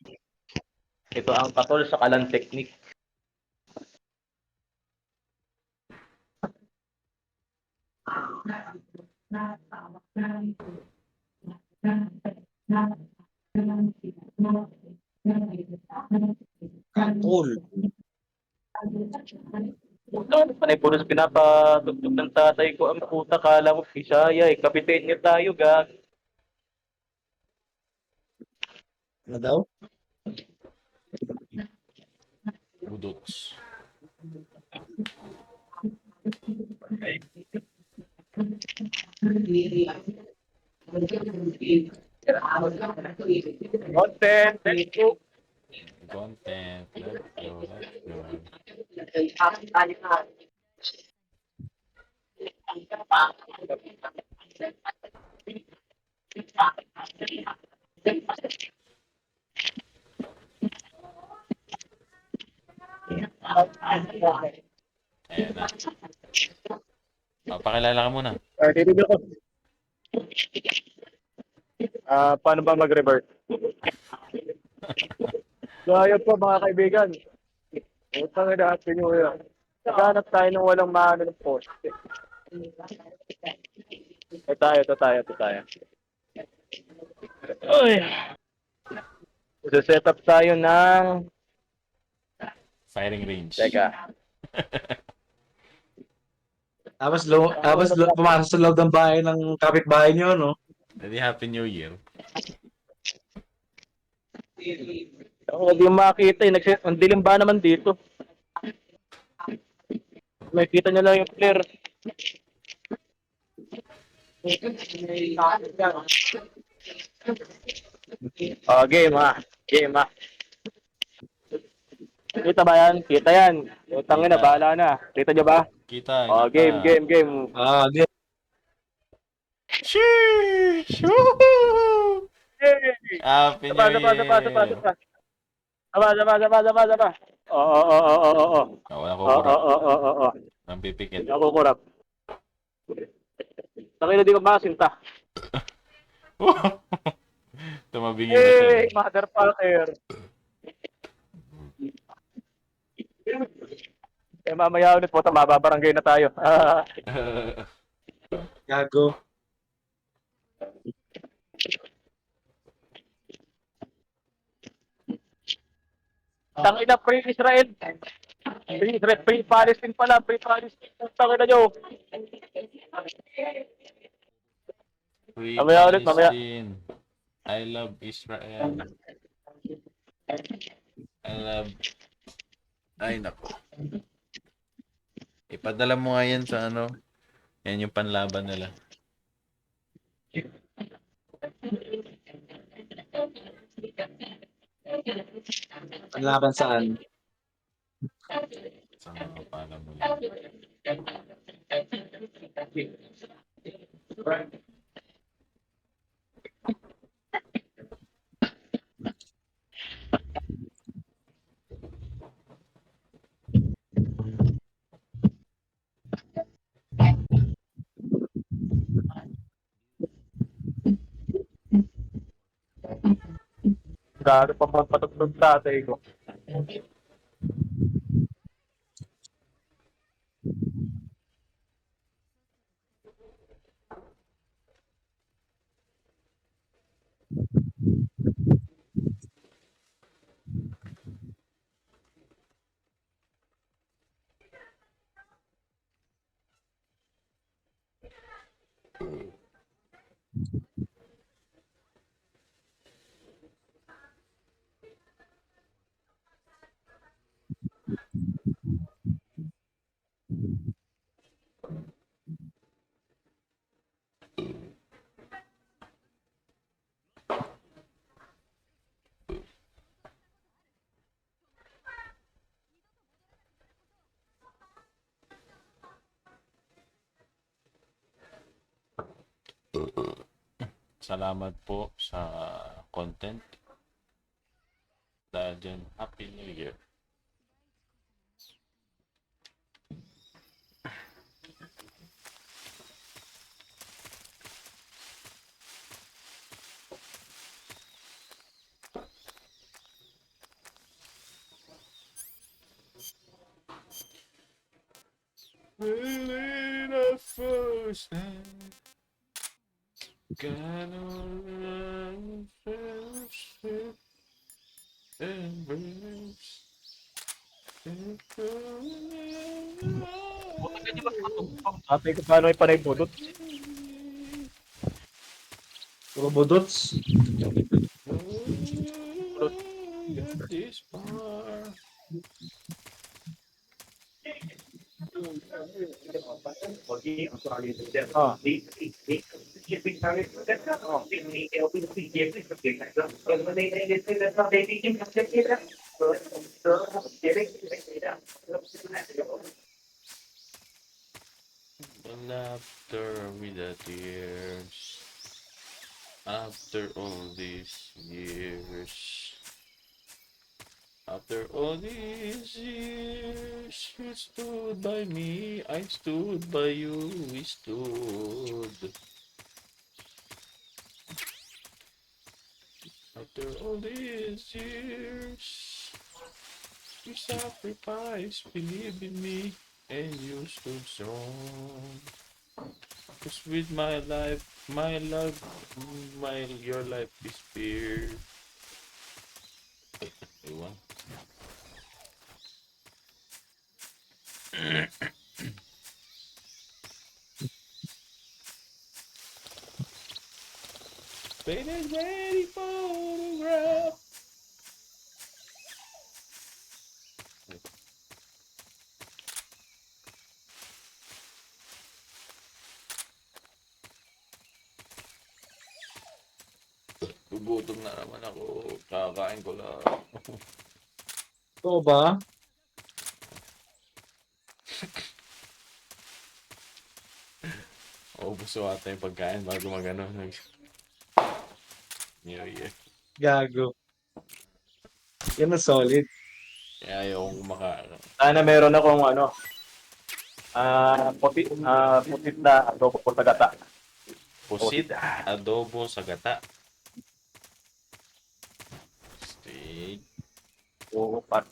Ito ang katol sa kalan technique. Katol. Panay puros pinapatugtog ng tatay ko. Ang puta, kala mo Bisaya eh. Kapitin niyo tayo, gag. Ano daw? Budoks. Content, let's go. Content. Let's go, let's go. Ayan na. Papakilala ka muna. Titibig ko. Paano ba mag-revert? Gaya pa mga kaibigan. Utang na natin nyo yun. Naghanap tayo ng walang maano ng poste. Ito tayo. Uy! Set up tayo ng... Firing range. Teka. Tapos pumasok sa loob ng bahay ng kapitbahay nyo, no? Ready, Happy New Year. Ako, hindi mo makita eh. Ang dilim ba naman dito? Makikita nyo lang yung flare. Game ha. Kita ba yan? Kita yan. Utangin na, bahala na. Kita nyo ba? Kita. Game. Game. Sheesh! Woohoo! Happy New Year! Saba. Oo. Wala kukurap. Oo. Nang pipikit. Nakukurap. Tangina, di ko makasinta. Tumabingin na siya. Hey, motherfucker. mamaya ulit po, mababarangay na tayo. Gago. Tangina, pre-Israel. Pre-Israel, pre-Palestine pala, pre-Palestine. Tangina nyo. Free Mamaya ulit, mamaya. Palestine. I love Israel. I love... Ay, nako. Ipadala mo nga yan sa ano. Yan yung panlaban nila. Panlaban saan? Sa mga pala mo yan. Gano'n pa magpatugtog tatay ko. Salamat po sa content. Dahil dyan, Happy New Year. Really the first time. Gonna run friendship and race. Tatay ko paano ay panay budot. Puro budots. This far. The laughter with the tears. After all these years. After all these years, you stood by me, I stood by you, we stood. After all these years, you sacrificed, believe in me, and you stood strong. Cause with my life, my love, your life is spared. Ewan. Painted ready photograph. Gugutom na naman ako. Kakain ko lang. Oo ba? Ubus so ata yung pagkain bago mag-ano. New Year. Gago. Yan ang solid. Kaya ayokong kumakain. Sana meron akong putit na adobo sa gata. Pusit, adobo sa gata. Steak. Oo, pat.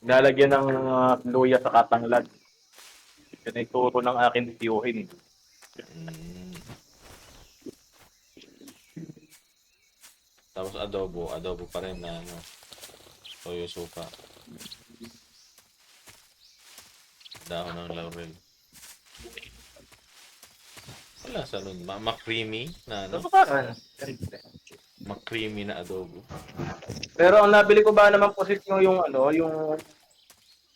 Nilalagyan ng luya sa katanglad. Yan ay turo ng aking tiyuhin. Mm. Tapos adobo. Adobo pa rin na ano. Toyo suka. Dahon ng laurel. Wala sa nun. Ma-creamy na ano. Ma-creamy na adobo. Pero ang nabili ko ba naman pusit yung ano, yung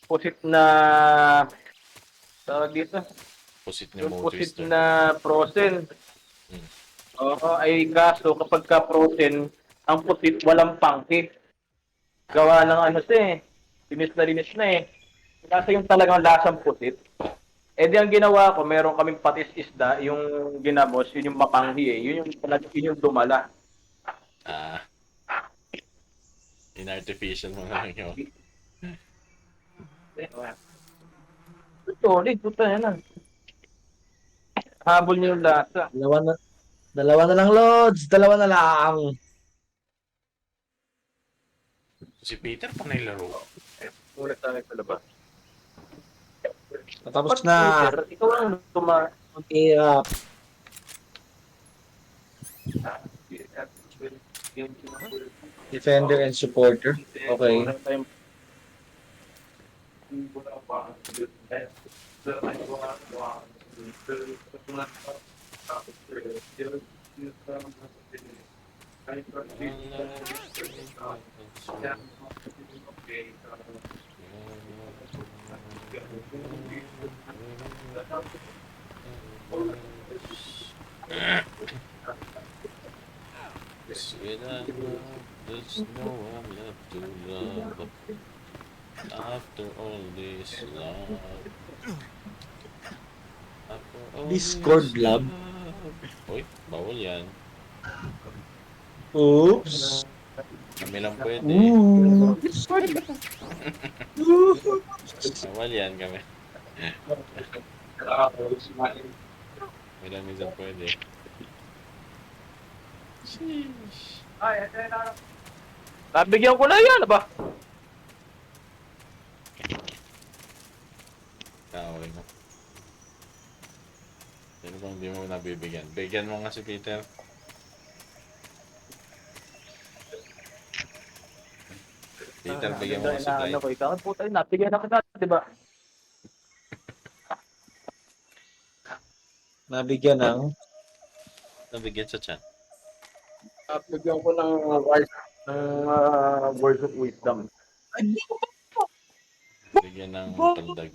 pusit na tawag dito, Pusit ni yung Mo pusit Twister. na frozen. Hmm. Oo, ay kaso kapag ka frozen, ang pusit walang pangki. Gawa ng ano siya eh, linis na eh. Kasi yung talagang lasang pusit. Eh di ang ginawa ko, meron kaming patis isda, yung ginamos, yun yung mapanghi eh. Yun yung dumala. Ah. In-artificial mo na lang yun. Solid, puta yan. Habol niyo yung lasa. Dalawa na lang, Lods. Dalawa na lang. Si Peter pa nailaro. Ulit tayo sa labas. Tapos na. Peter, ikaw ang Hirap. Defender and supporter. Okay. There's no one left to love after all this love. After all Discord this lab. Uy, bawal yan. Oops. Kami lang pwede. Discord lab. Bawal yan kami. Kami lang minsan pwede. Sheesh. Nabigyan ko na yan, ba? Okay na. Sino bang hindi mo nabibigyan? Bigyan mo nga si Peter. Peter, bigyan mo nga si Blythe. Ano ko, ikaw, puta, nabigyan na kita, di ba? Nabigyan ng Nabigyan sa chat. Nabigyan ko ng words of wisdom. Bigyan ng paldag.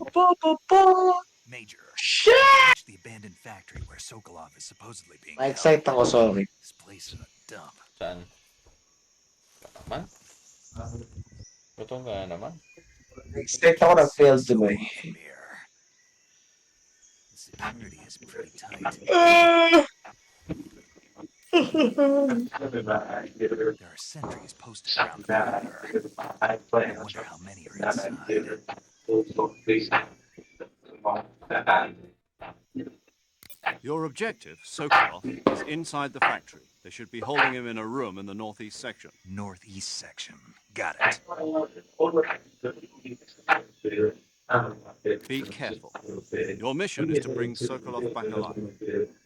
Major. Reach the abandoned factory where Sokolov is supposedly being held. Ma-excite ako, sorry. This place is a dump. Saan? Naman? Gutom ka naman? Excite ako ng failed to buy. The security is pretty tight. There are sentries posted around the perimeter. I wonder how many are inside. Your objective, Sokolov, is inside the factory. They should be holding him in a room in the northeast section. Northeast section. Got it. Be careful. Your mission is to bring Sokolov back alive.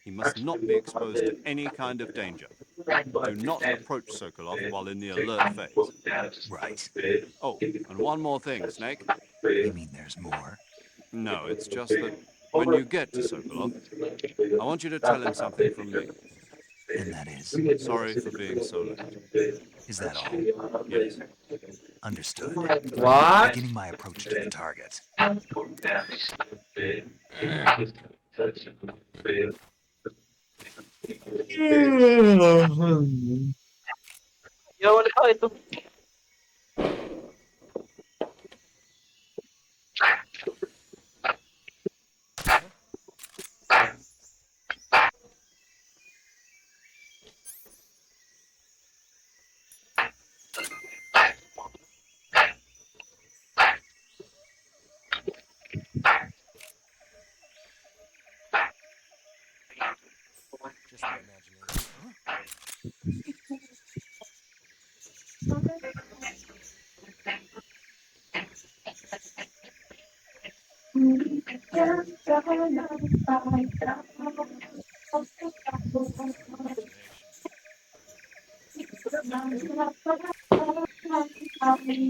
He must not be exposed to any kind of danger. Do not approach Sokolov while in the alert phase. Right. Oh, and one more thing, Snake. You mean there's more? No, it's just that when you get to Sokolov, I want you to tell him something from me. And that is? Sorry for being so late. Is that all? Yes. Understood. What? Beginning my approach to the target. Yo, wala ka ito. Just my imagination. Imagination.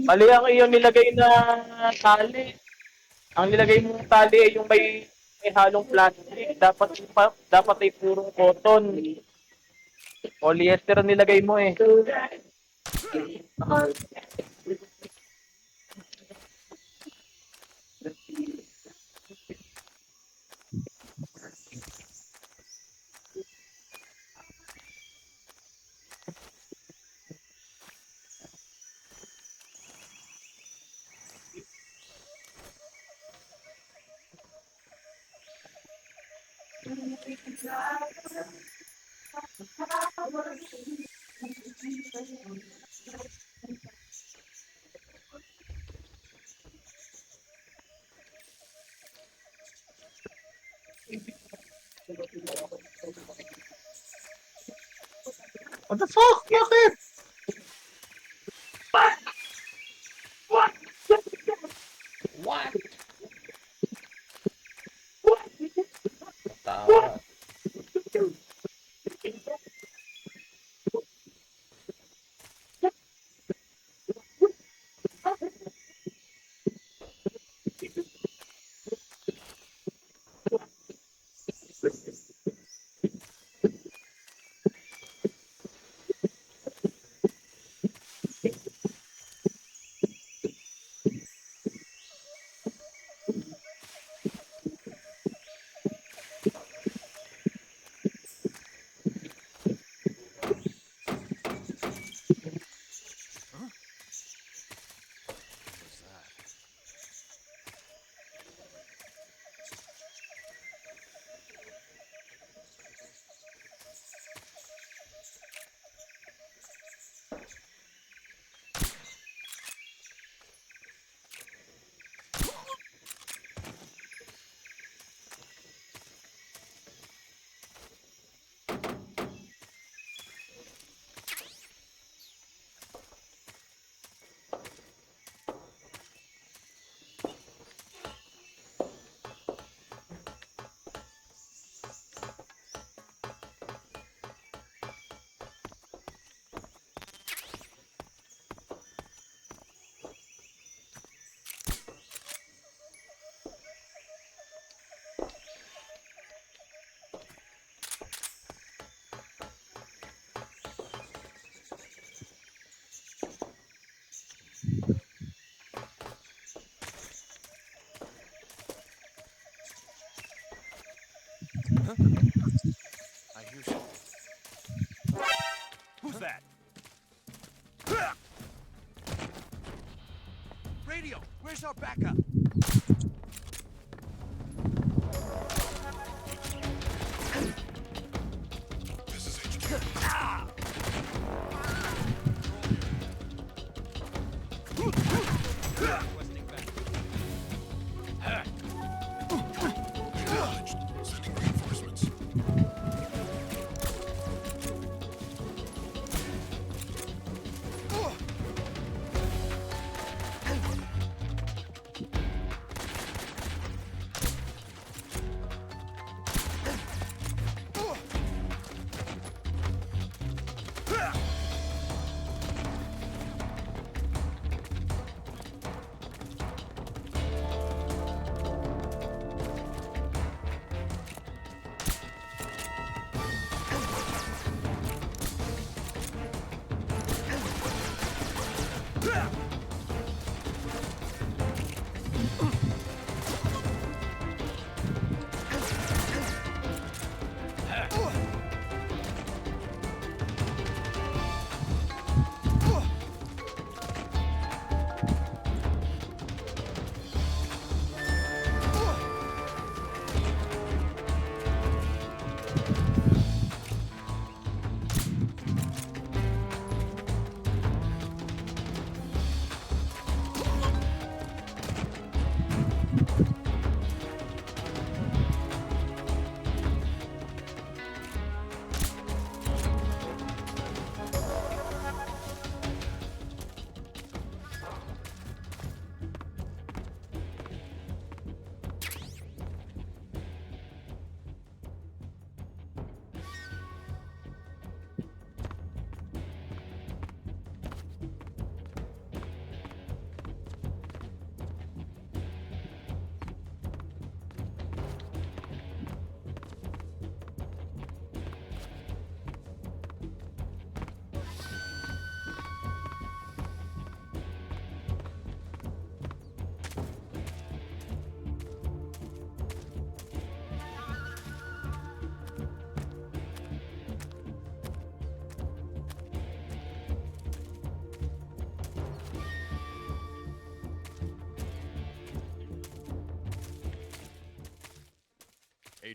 Mali ang iyong nilagay na tali. Ang nilagay mong tali ay yung may halong plastic. Dapat ay purong cotton. Polyester ang nilagay mo eh. What the fuck? Bakit? What? Tawa. Huh? What's that? Huh? I hear something. Who's that? Radio, where's our backup? This is HQ. Ah! Requesting backup. Acknowledged. Sending reinforcements.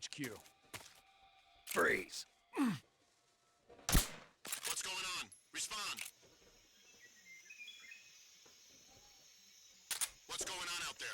HQ. Freeze. What's going on? Respond. What's going on out there?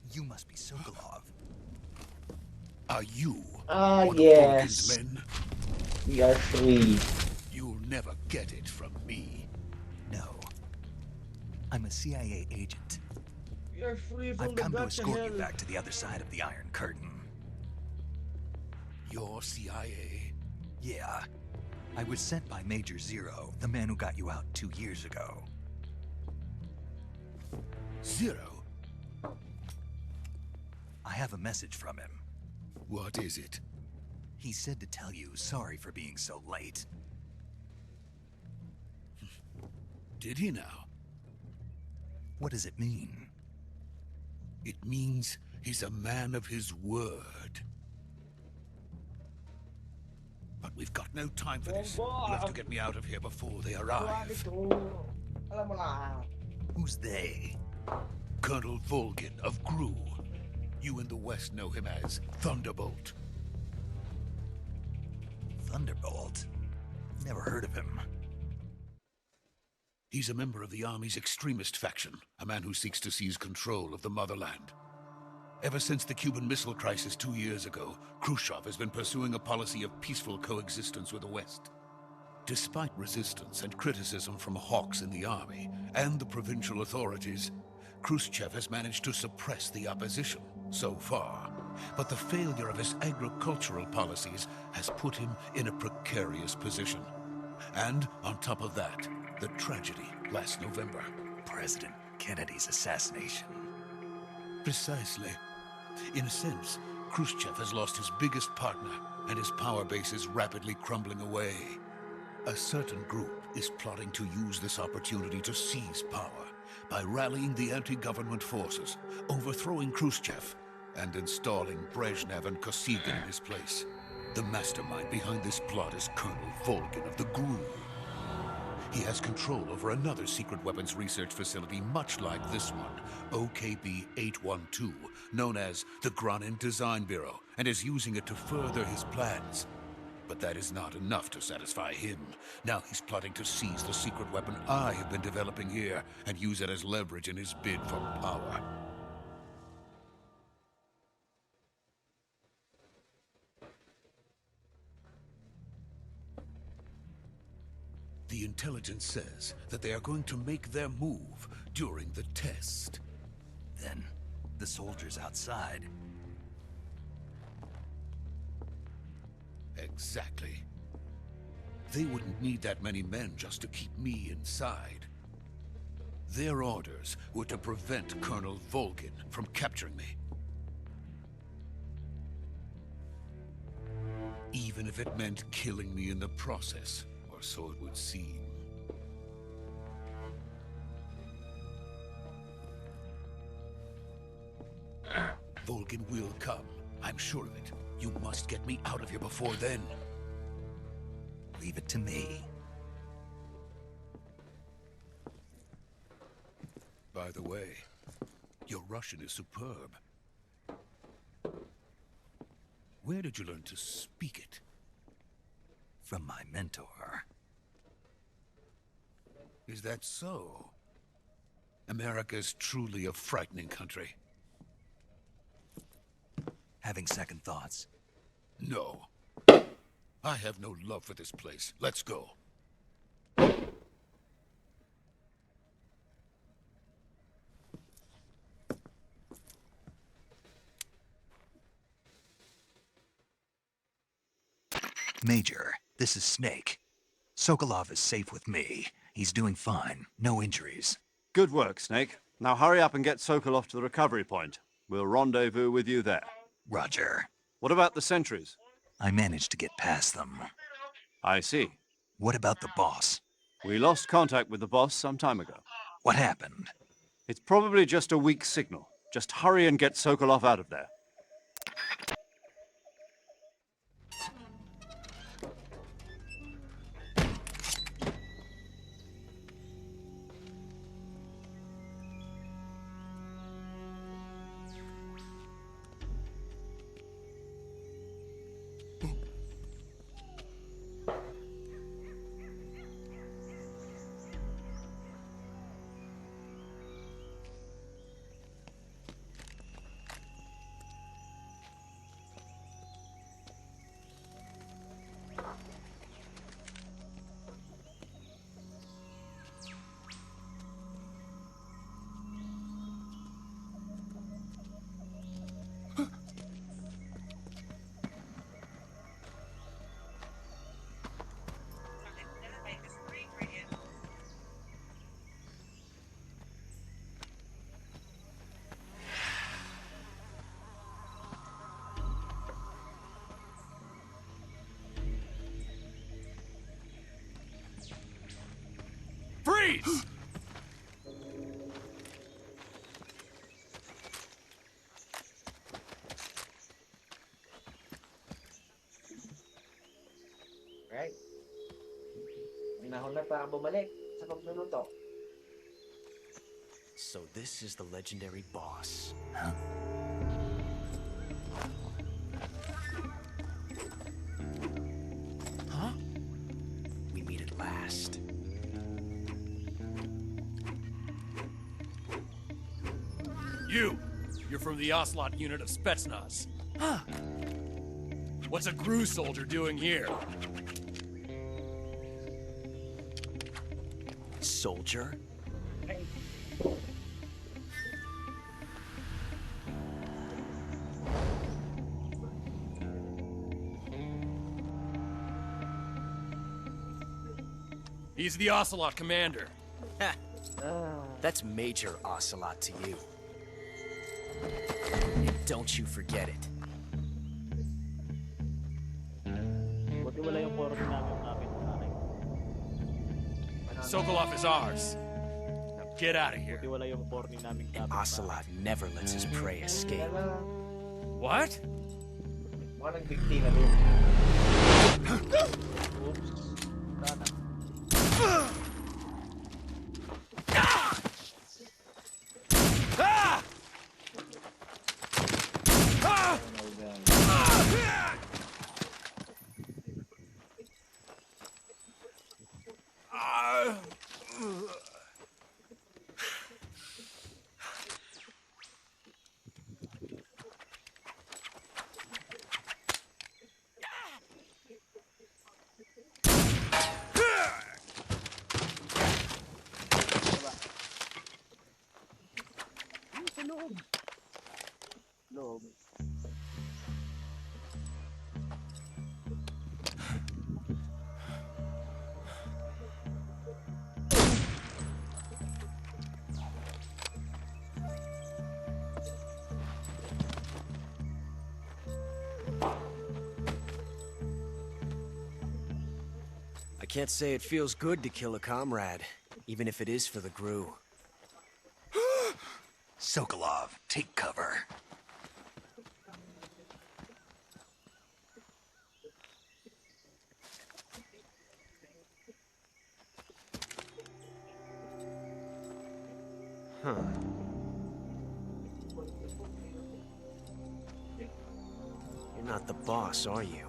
You must be Sokolov. Are you Ah, one yes. of Volgin's men? We are free. You'll never get it from me. No. I'm a CIA agent. We are free from I've the come to guts of escort you hell. back to the other side of the Iron Curtain. You're CIA? Yeah. I was sent by Major Zero, the man who got you out 2 years ago. Zero? I have a message from him. What is it? He said to tell you sorry for being so late. Did he now? What does it mean? It means he's a man of his word. But we've got no time for this. You'll have to get me out of here before they arrive. Alam mo na. Who's they? Colonel Volgin of GRU. You in the West know him as Thunderbolt. Thunderbolt? Never heard of him. He's a member of the Army's extremist faction, a man who seeks to seize control of the motherland. Ever since the Cuban Missile Crisis 2 years ago, Khrushchev has been pursuing a policy of peaceful coexistence with the West. Despite resistance and criticism from hawks in the army and the provincial authorities, Khrushchev has managed to suppress the opposition so far. But the failure of his agricultural policies has put him in a precarious position. And on top of that, the tragedy last November. President Kennedy's assassination. Precisely. In a sense, Khrushchev has lost his biggest partner, and his power base is rapidly crumbling away. A certain group is plotting to use this opportunity to seize power by rallying the anti-government forces, overthrowing Khrushchev, and installing Brezhnev and Kosygin in his place. The mastermind behind this plot is Colonel Volgin of the GRU. he has control over another secret weapons research facility much like this one, OKB-812, known as the Granin Design Bureau, and is using it to further his plans. But that is not enough to satisfy him. Now he's plotting to seize the secret weapon I have been developing here and use it as leverage in his bid for power. The intelligence says that they are going to make their move during the test. Then, the soldiers outside. Exactly. They wouldn't need that many men just to keep me inside. Their orders were to prevent Colonel Volgin from capturing me. Even if it meant killing me in the process, or so it would seem. Volgin will come. I'm sure of it. You must get me out of here before then. Leave it to me. By the way, your Russian is superb. Where did you learn to speak it? From my mentor. Is that so? America's truly a frightening country. Having second thoughts? No. I have no love for this place. Let's go. Major, this is Snake. Sokolov is safe with me. He's doing fine. No injuries. Good work, Snake. Now hurry up and get Sokolov to the recovery point. We'll rendezvous with you there. Roger. What about the sentries? I managed to get past them. I see. What about the boss? We lost contact with the boss some time ago. What happened? It's probably just a weak signal. Just hurry and get Sokolov out of there. Freeze! Right. Minahon na para bumalik sa pagluluto. So this is the legendary boss. Huh? Huh? We meet at last. You're from the Ocelot unit of Spetsnaz. Huh. What's a GRU soldier doing here? Soldier? He's the Ocelot commander. Ha! That's Major Ocelot to you. And don't you forget it. Sokolov is ours. Now get out of here. And Ocelot never lets his prey escape. What? I can't say it feels good to kill a comrade, even if it is for the GRU. Sokolov, take cover. Huh. You're not the boss, are you?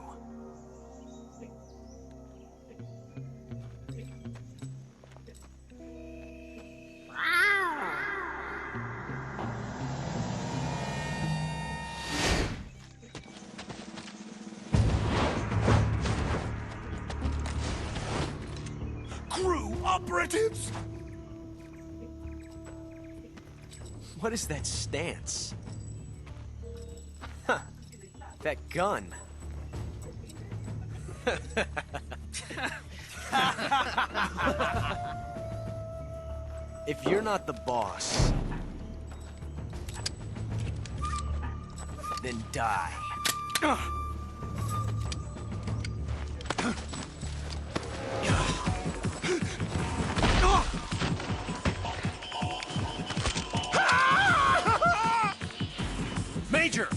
GRU operatives! What is that stance? Huh. That gun. If you're not the boss, then die. Major!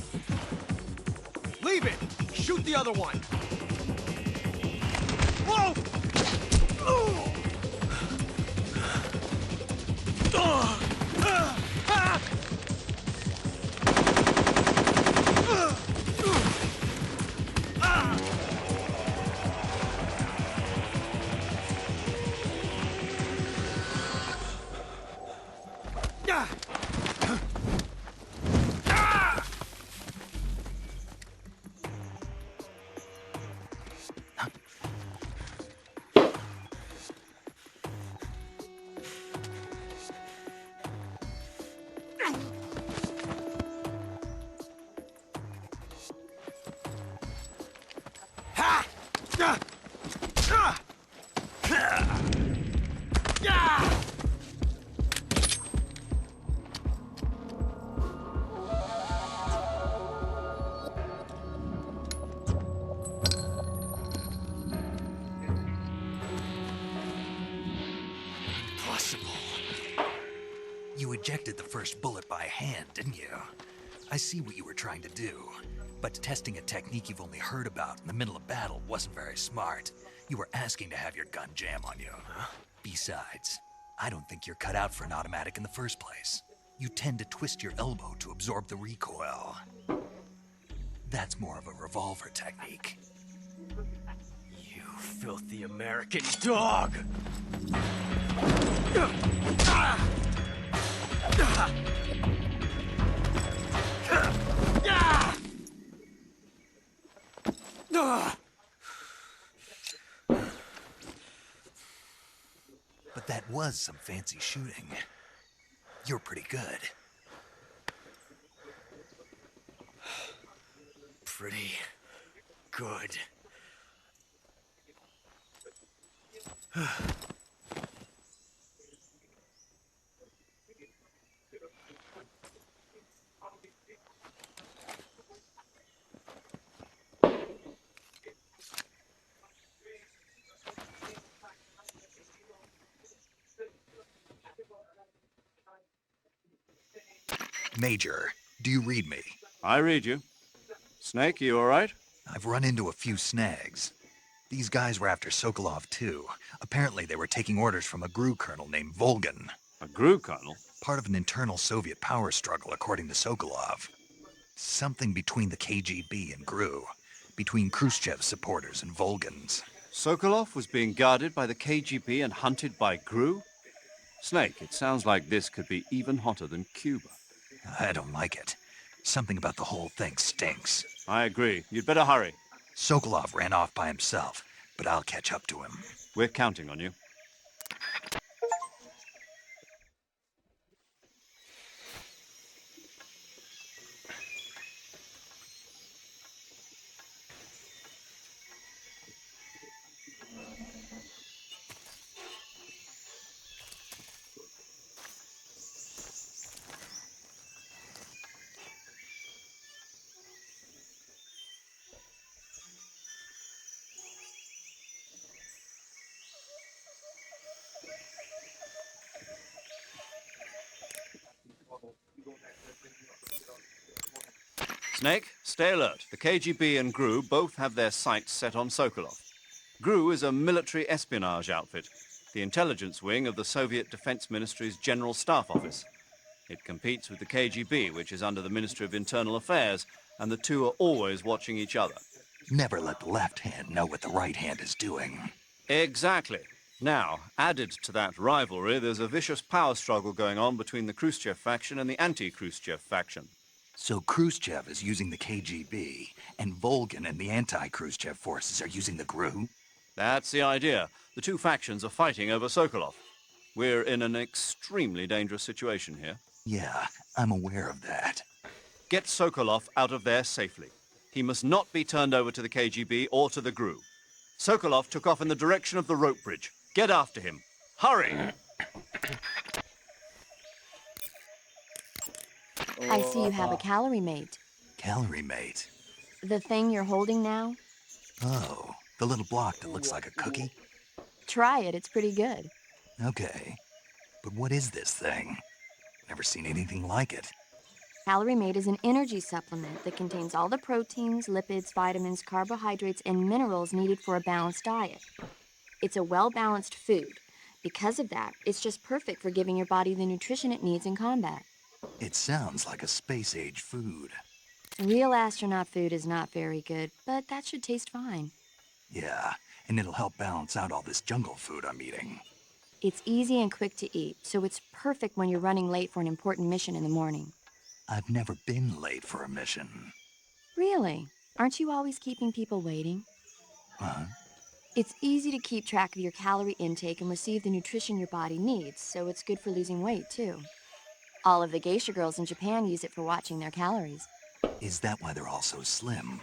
Leave it! Shoot the other one! Whoa! You ejected the first bullet by hand, didn't you? I see what you were trying to do. But testing a technique you've only heard about in the middle of battle wasn't very smart. You were asking to have your gun jam on you. Besides, I don't think you're cut out for an automatic in the first place. You tend to twist your elbow to absorb the recoil. That's more of a revolver technique. You filthy American dog! But that was some fancy shooting. You're pretty good. Pretty good. Major, do you read me? I read you. Snake, you all right? I've run into a few snags. These guys were after Sokolov too. Apparently they were taking orders from a GRU colonel named Volgan. A GRU colonel? Part of an internal Soviet power struggle, according to Sokolov. Something between the KGB and GRU. Between Khrushchev's supporters and Volgan's. Sokolov was being guarded by the KGB and hunted by GRU? Snake, it sounds like this could be even hotter than Cuba. I don't like it. Something about the whole thing stinks. I agree. You'd better hurry. Sokolov ran off by himself, but I'll catch up to him. We're counting on you. Snake, stay alert. The KGB and GRU both have their sights set on Sokolov. GRU is a military espionage outfit, the intelligence wing of the Soviet Defense Ministry's General Staff Office. It competes with the KGB, which is under the Ministry of Internal Affairs, and the two are always watching each other. Never let the left hand know what the right hand is doing. Exactly. Now, added to that rivalry, there's a vicious power struggle going on between the Khrushchev faction and the anti-Khrushchev faction. So Khrushchev is using the KGB, and Volgin and the anti-Khrushchev forces are using the GRU? That's the idea. The two factions are fighting over Sokolov. We're in an extremely dangerous situation here. Yeah, I'm aware of that. Get Sokolov out of there safely. He must not be turned over to the KGB or to the GRU. Sokolov took off in the direction of the rope bridge. Get after him. Hurry! I see you have a calorie mate. Calorie mate? The thing you're holding now? Oh, the little block that looks like a cookie? Try it, it's pretty good. Okay. But what is this thing? Never seen anything like it. Calorie Mate is an energy supplement that contains all the proteins, lipids, vitamins, carbohydrates, and minerals needed for a balanced diet. It's a well-balanced food. Because of that, it's just perfect for giving your body the nutrition it needs in combat. It sounds like a space-age food. Real astronaut food is not very good, but that should taste fine. Yeah, and it'll help balance out all this jungle food I'm eating. It's easy and quick to eat, so it's perfect when you're running late for an important mission in the morning. I've never been late for a mission. Really? Aren't you always keeping people waiting? Huh? It's easy to keep track of your calorie intake and receive the nutrition your body needs, so it's good for losing weight, too. All of the geisha girls in Japan use it for watching their calories. Is that why they're all so slim?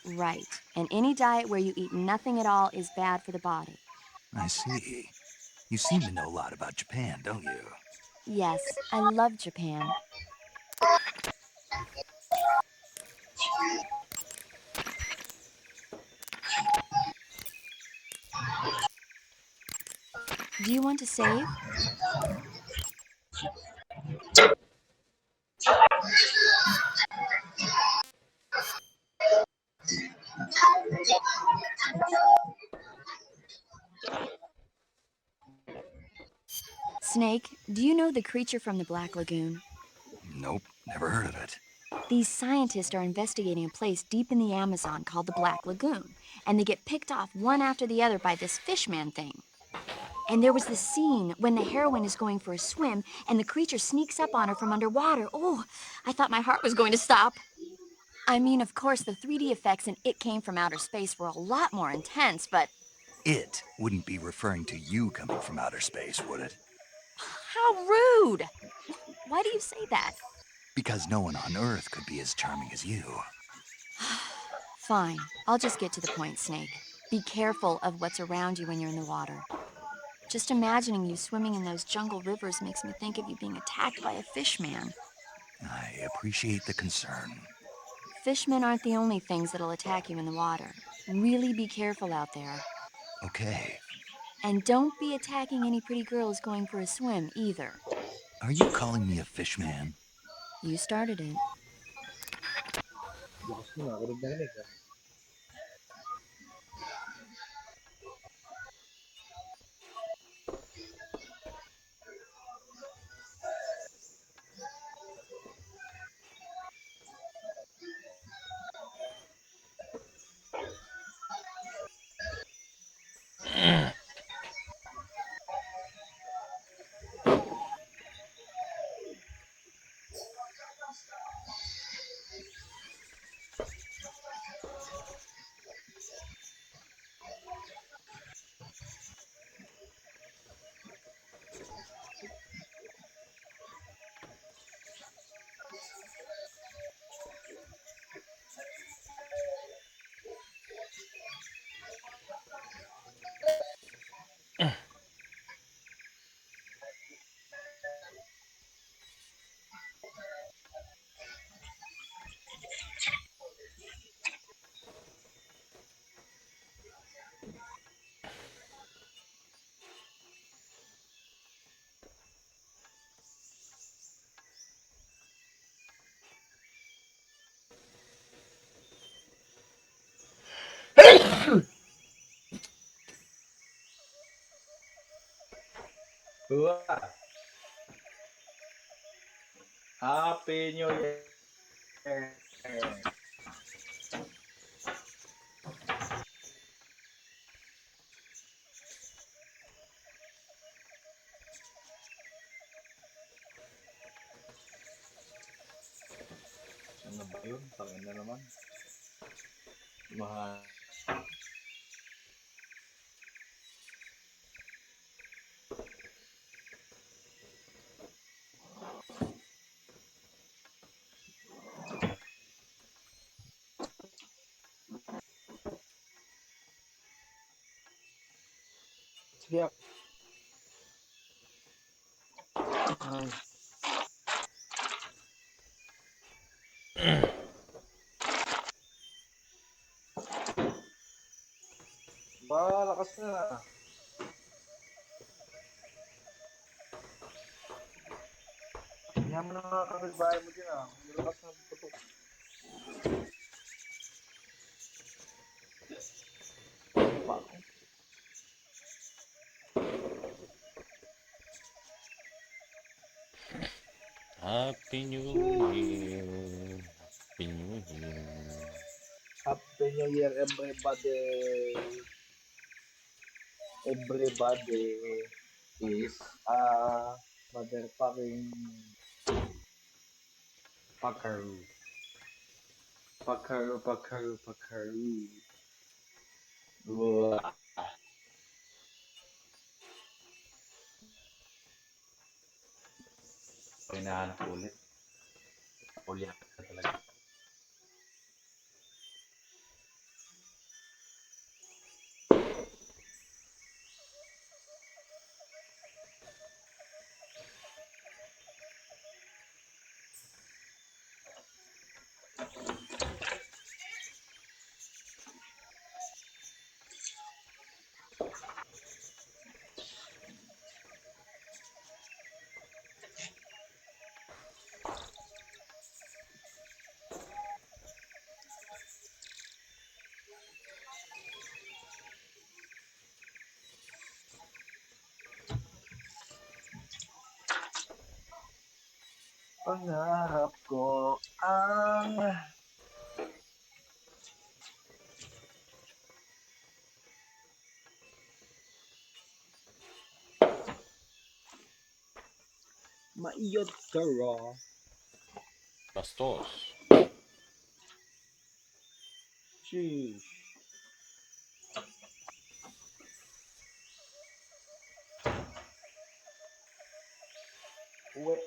Right. And any diet where you eat nothing at all is bad for the body. I see. You seem to know a lot about Japan, don't you? Yes, I love Japan. Do you want to save? Snake, do you know the creature from the Black Lagoon? Nope, never heard of it. These scientists are investigating a place deep in the Amazon called the Black Lagoon, and they get picked off one after the other by this fishman thing. And there was this scene when the heroine is going for a swim, and the creature sneaks up on her from underwater. Oh, I thought my heart was going to stop. I mean, of course, the 3D effects in It Came from Outer Space were a lot more intense, but... It wouldn't be referring to you coming from outer space, would it? How rude! Why do you say that? Because no one on Earth could be as charming as you. Fine. I'll just get to the point, Snake. Be careful of what's around you when you're in the water. Just imagining you swimming in those jungle rivers makes me think of you being attacked by a fishman. I appreciate the concern. Fishmen aren't the only things that'll attack you in the water. Really be careful out there. Okay. And don't be attacking any pretty girls going for a swim, either. Are you calling me a fishman? You started it. Happy New Year! Ano ba yun? Tangin na naman. Mahal. Sige. Ba, lakas na. Kaya mo na mga kapitbahay mo dyan ah. Lakas na putok. Happy New Year. Happy New Year. Happy New Year, everybody. Everybody is a motherfucking fucker. Fucker. Wah. Hinahanap ulit. Ulit ka talaga. Pangarap ko ang maiyot ka raw. Bastos. Sheesh. Wait.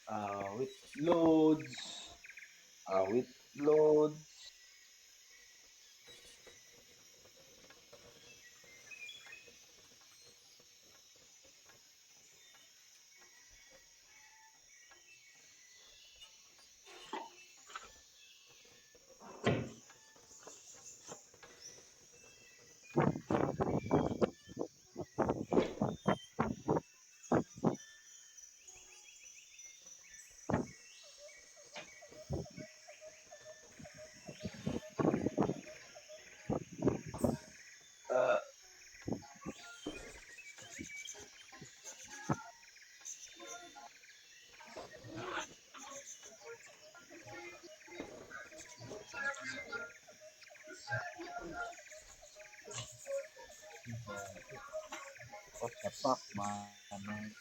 Uh, with loads. With loads. Fuck, man.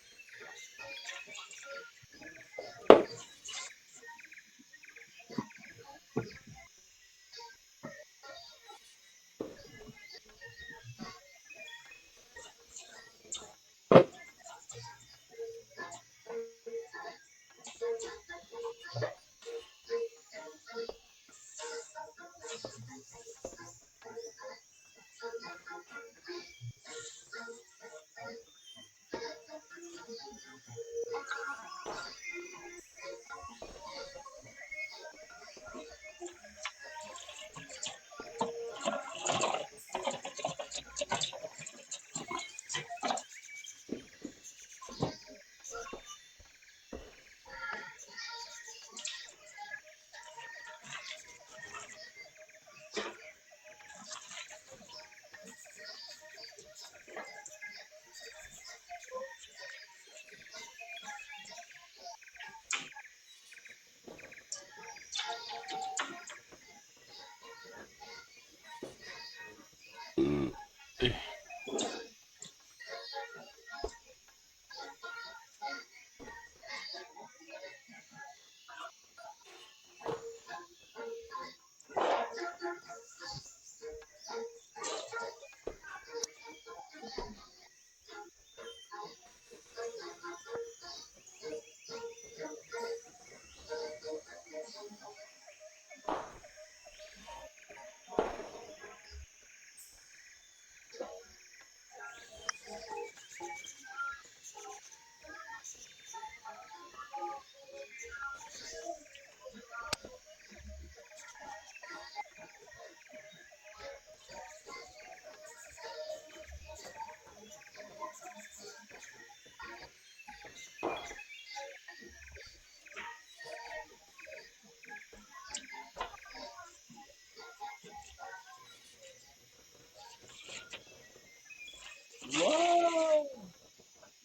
Wow!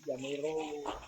Gamero.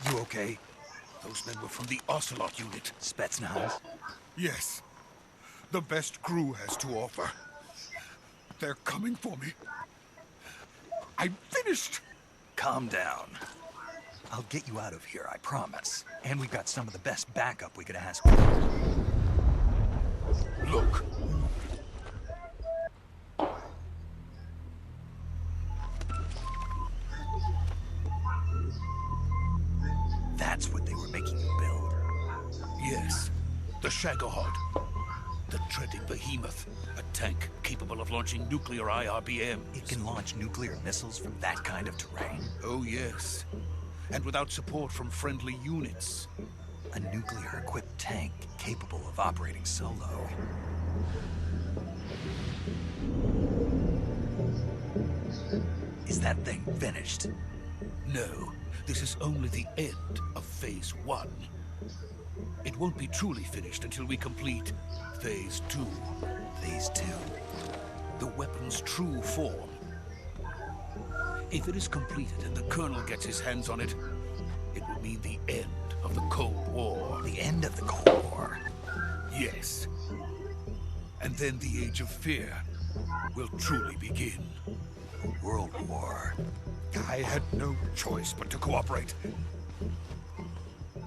You okay? Those men were from the Ocelot unit. Spetsnaz? Yes. The best crew has to offer. They're coming for me. I'm finished! Calm down. I'll get you out of here, I promise. And we've got some of the best backup we could ask for. Look. That's what they were making you build? Yes. The Shagohod. The treading behemoth. A tank capable of launching nuclear IRBMs. It can launch nuclear missiles from that kind of terrain? Oh, yes. And without support from friendly units. A nuclear-equipped tank capable of operating solo. Is that thing finished? No. This is only the end of Phase 1. It won't be truly finished until we complete Phase 2. Phase 2? The weapon's true form. If it is completed and the Colonel gets his hands on it, it will mean the end of the Cold War. The end of the Cold War? Yes. And then the Age of Fear will truly begin. A world war. I had no choice but to cooperate.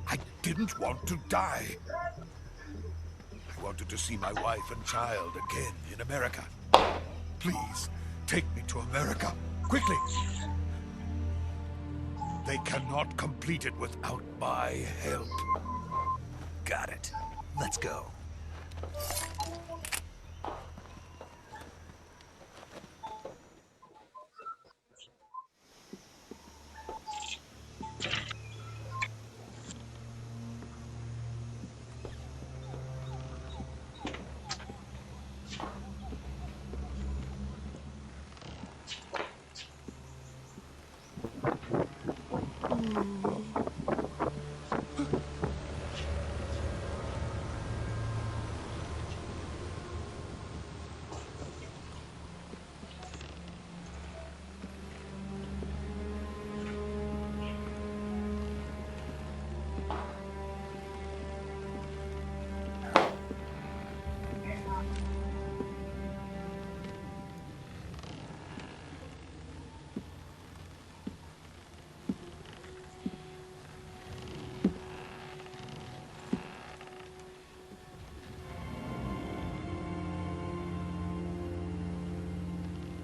I didn't want to die. I wanted to see my wife and child again in America. Please, take me to America, quickly. They cannot complete it without my help. Got it. Let's go.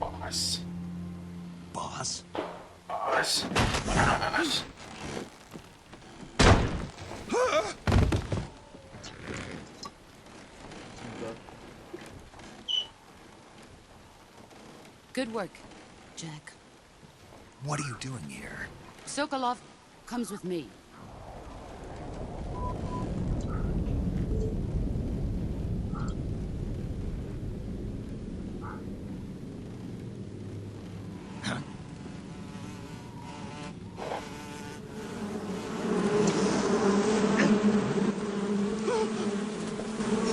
Boss. Boss? Boss. Boss. Good work, Jack. What are you doing here? Sokolov comes with me.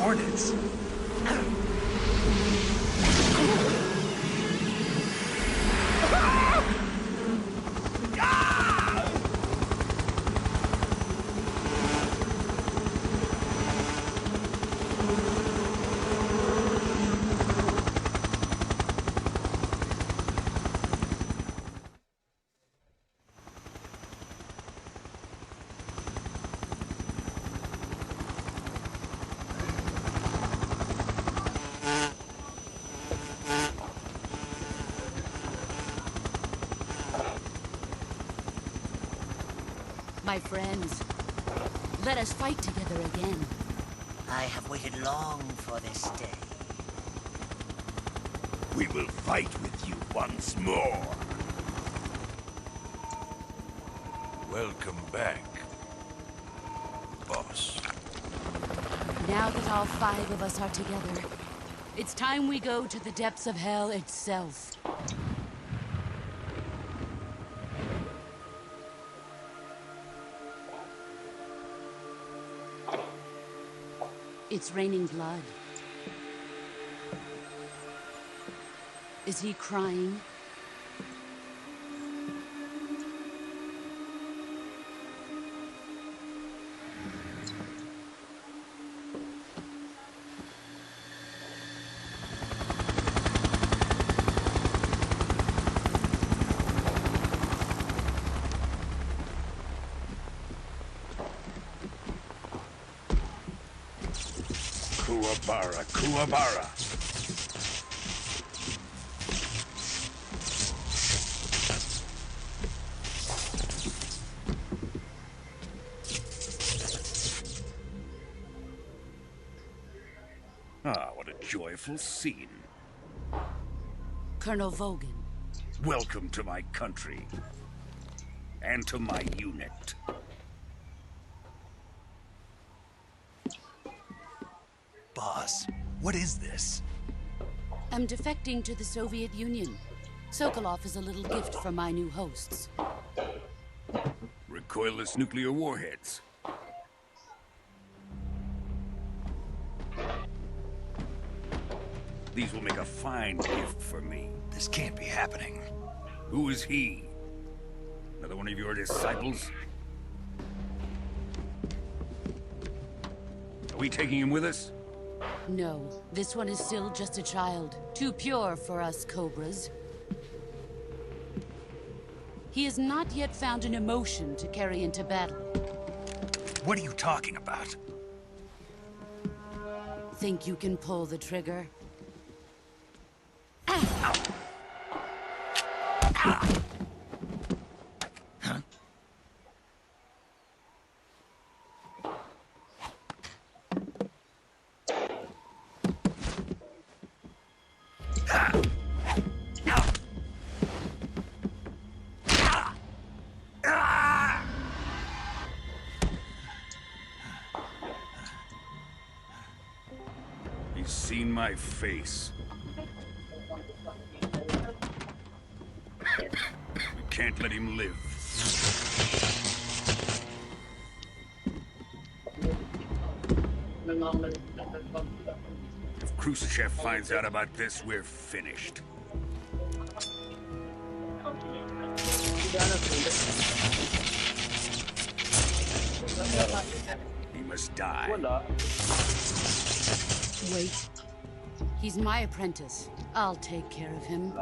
Hornets? My friends, let us fight together again. I have waited long for this day. We will fight with you once more. Welcome back, boss. Now that all 5 of us are together, it's time we go to the depths of hell itself. It's raining blood. Is he crying? Kuwabara, Kuwabara. Ah, what a joyful scene. Colonel Vogan. Welcome to my country. And to my unit. Boss, what is this? I'm defecting to the Soviet Union. Sokolov is a little gift from my new hosts. Recoilless nuclear warheads. These will make a fine gift for me. This can't be happening. Who is he? Another one of your disciples? Are we taking him with us? No, this one is still just a child. Too pure for us Cobras. He has not yet found an emotion to carry into battle. What are you talking about? Think you can pull the trigger? He's seen my face. We can't let him live. If Khrushchev finds out about this, we're finished. He must die. Wait. He's my apprentice. I'll take care of him.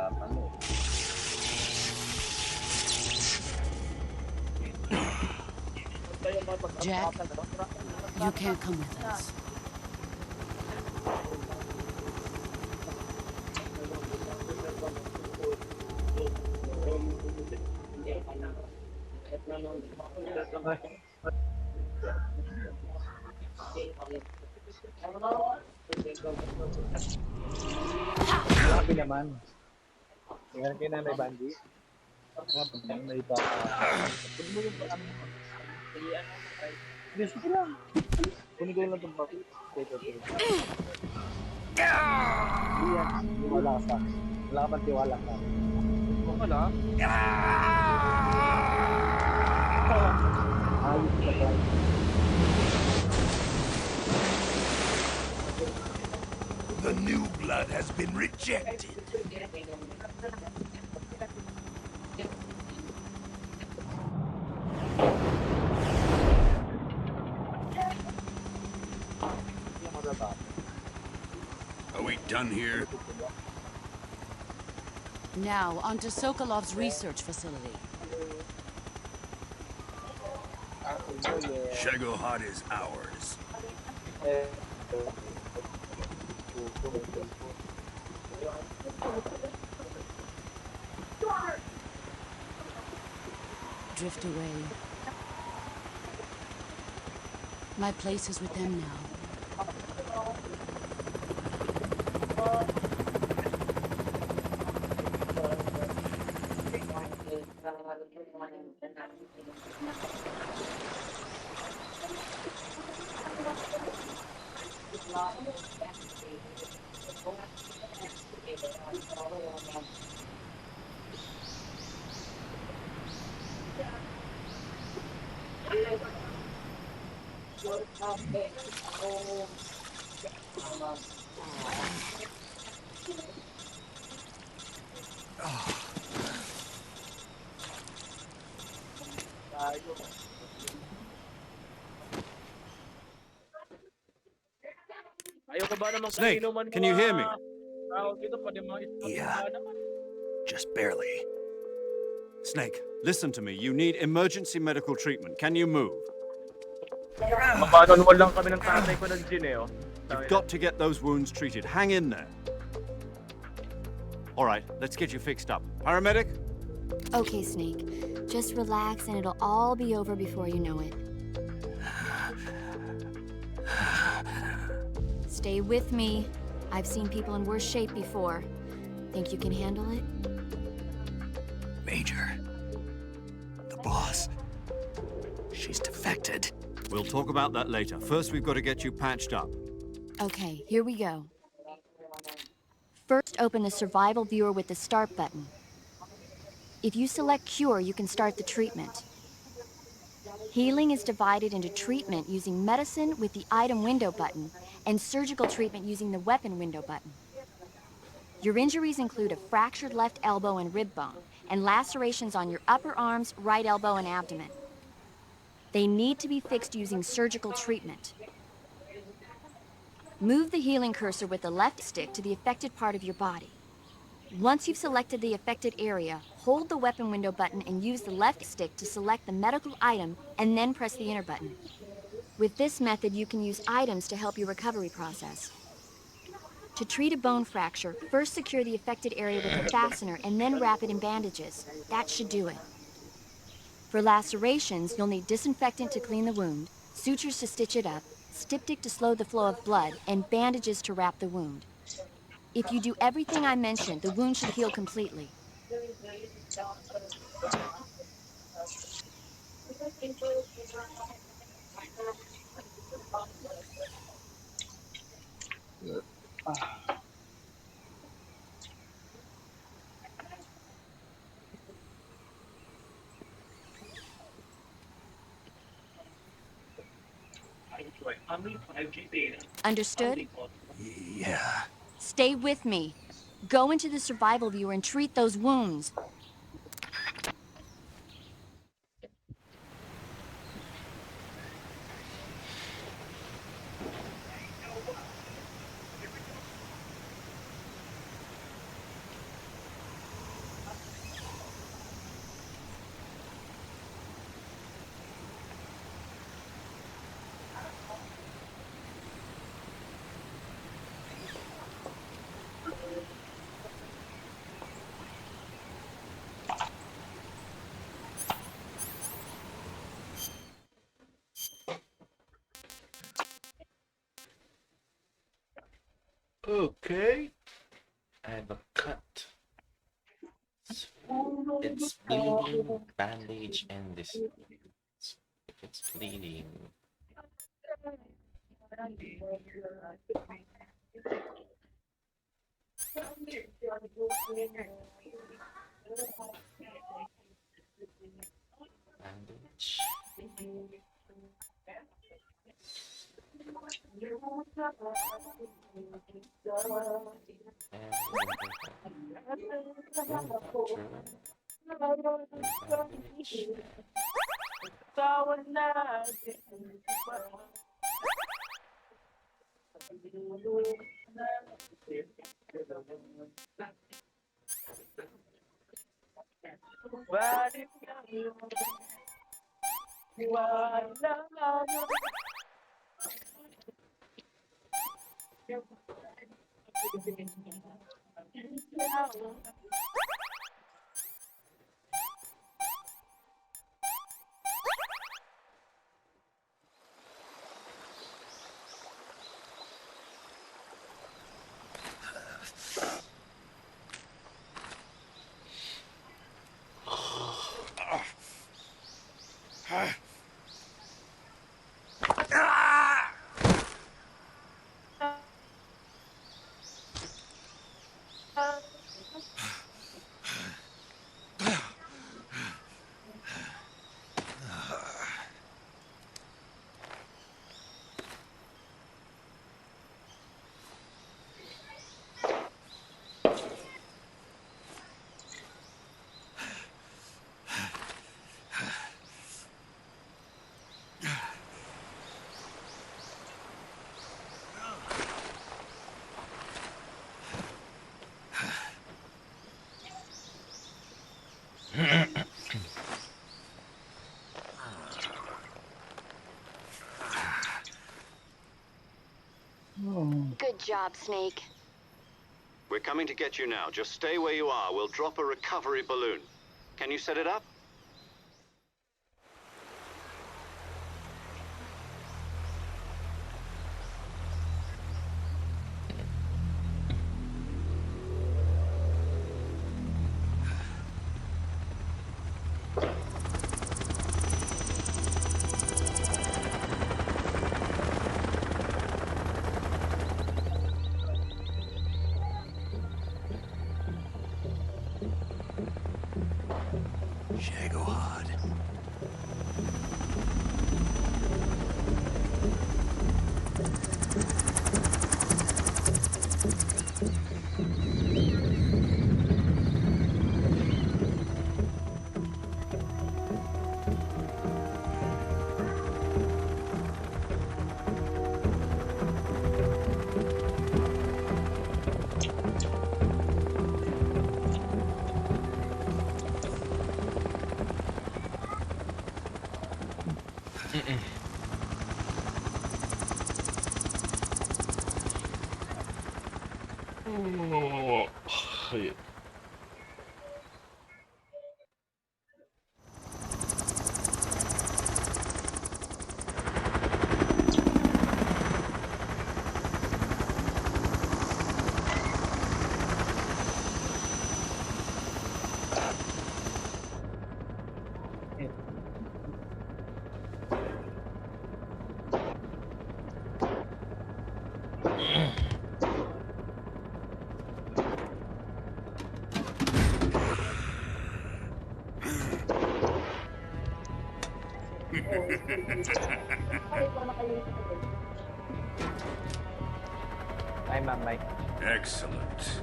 Jack, you can't come with us. Grabe naman. Tingnan kayo na may bandi. May baka. Pwede mo yung ano. Gusto ko lang. Kunin ko lang itong baki. Hindi wala ka sa akin. Wala ka bang tiwala ka? Wala. Ayos ka ba? The new blood has been rejected. Are we done here? Now, onto Sokolov's research facility. Shagohod is ours. Drift away. My place is with them now. Ayoko ba namang Snake, kainuman can you hear me? Dito, pwede mga Yeah. naman. Just barely. Snake, listen to me. You need emergency medical treatment. Can you move? Mabanon lang kami ng tatay ko ng gin eh, oh. You've got to get those wounds treated. Hang in there. All right, let's get you fixed up. Paramedic? Okay, Snake. Just relax and it'll all be over before you know it. Stay with me. I've seen people in worse shape before. Think you can handle it? Major. The boss. She's defected. We'll talk about that later. First, we've got to get you patched up. Okay, here we go. First, open the survival viewer with the start button. If you select cure, you can start the treatment. Healing is divided into treatment using medicine with the item window button and surgical treatment using the weapon window button. Your injuries include a fractured left elbow and rib bone and lacerations on your upper arms, right elbow, and abdomen. They need to be fixed using surgical treatment. Move the healing cursor with the left stick to the affected part of your body. Once you've selected the affected area, hold the weapon window button and use the left stick to select the medical item and then press the enter button. With this method, you can use items to help your recovery process. To treat a bone fracture, first secure the affected area with a fastener and then wrap it in bandages. That should do it. For lacerations, you'll need disinfectant to clean the wound, sutures to stitch it up, styptic to slow the flow of blood, and bandages to wrap the wound. If you do everything I mentioned, the wound should heal completely. Understood? Yeah. Stay with me. Go into the survival viewer and treat those wounds. Okay. I have a cut. It's bleeding, bandage, and this. If it's bleeding. Bandage. Good job, Snake. We're coming to get you now. Just stay where you are. We'll drop a recovery balloon. Can you set it up? Shagohod. Oh, shit. Ay, mamay. Excellent.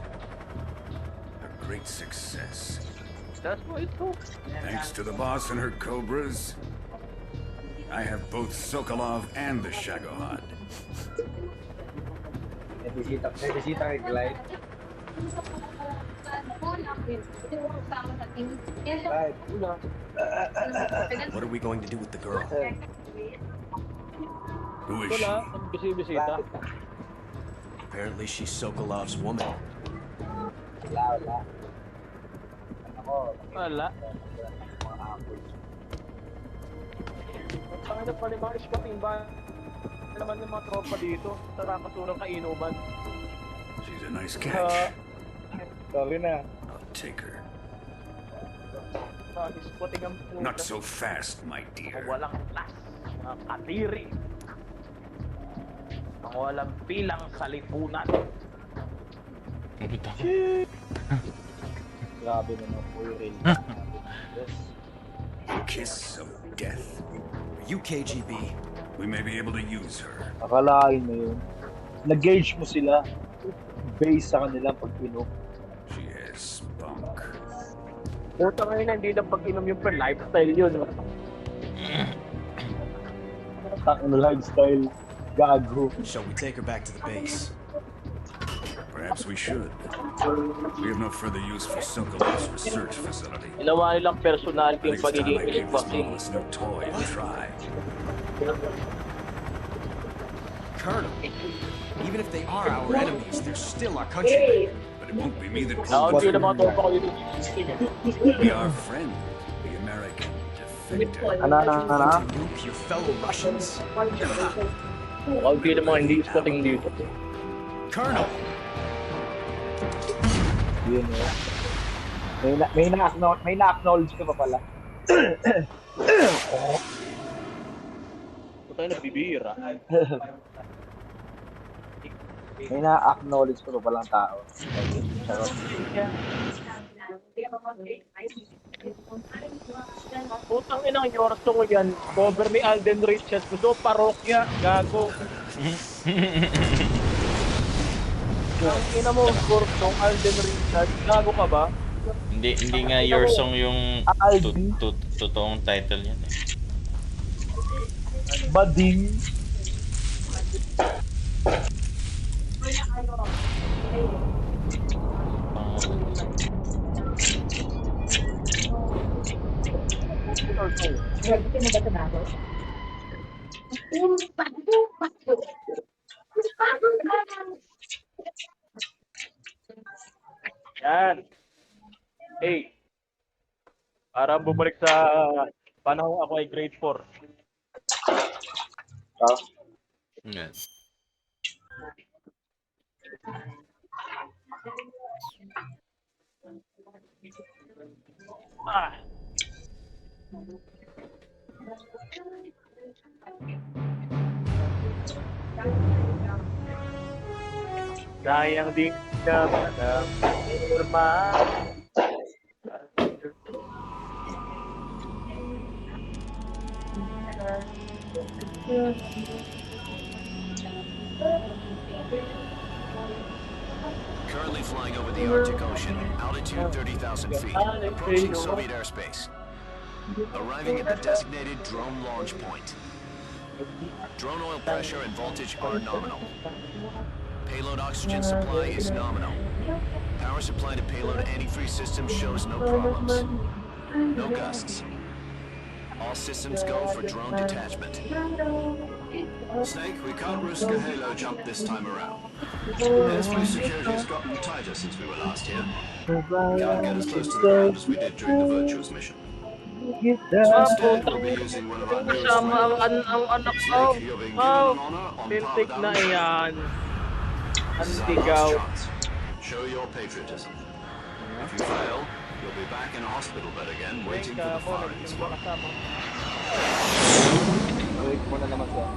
A great success. That's what it took. Thanks to the boss and her cobras, I have both Sokolov and the Shagohod. May bisita kay Clyde. What are we going to do with the girl? Who is she? Wala, ang bisita. Apparently she's Sokolov's woman. Wala. Ang pa rin mga spotting ba naman ng mga tropa dito. Tara kasurang kainuman. She's a nice catch. Sorry na. I'll take her. Spotting ang puta. Not so fast, my dear. Walang las. Mga katiri. Ang walang pilang sa lipunan. Grabe naman po yung real. Kiss of death. Are you KGB? We may be able to use her. Akalain mo yun. Nag-gauge mo sila based sa kanilang pag-inom. She has spunk. Puta ngayon, hindi na pag-inom yung per lifestyle yun. Lifestyle. Gago. Shall we take her back to the base? Perhaps we should. We have no further use for Sokolov's research facility. Ginawa nilang personality I yung think it's time pagiging I gave this vaccine. marvelous new toy a try. Colonel, even if they are our enemies, they're still our countrymen. But it won't be me that Ako pulls din the naman trigger. tropa ko dito. Be our friend, the American defector. To nuke your fellow Russians? Ako din naman hindi spotting dito. Colonel! Yun yun. May na-acknowledge ka pa pala. Ito tayo nagbibira. May na-acknowledge ka pa palang tao. Putang inang yorso ko yan. Cover ni Alden Richards. Gusto parokya. Gago. Ang ina mo, Gordon, Alden Richards. Gago ka ba? Hindi nga your song yung totoong title yan eh. Bading. Yan. Hey, para bumalik sa panahon ako ay grade 4. Yan. Ah. Sayang di naman ang normal. Currently flying over the Arctic Ocean, altitude 30,000 feet, approaching Soviet airspace. Arriving at the designated drone launch point. Drone oil pressure and voltage are nominal. Payload oxygen supply is nominal. Power supply to payload antifreeze system shows no problems. No gusts. All systems go for drone detachment. Snake, we can't risk a halo jump this time around. Airspace security has gotten tighter since we were last here. We can't get as close to the ground as we did during the Virtuous mission. So instead, we'll be using one of our newest Kasama fighters. ang anak ko. Snake, you're being given an honor on par Tintik with na our iyan. This is our Antigaw. last chance. Show your patriotism. If you fail, you'll be back in a hospital bed again, waiting for the firing squad. Wait mo na naman siya.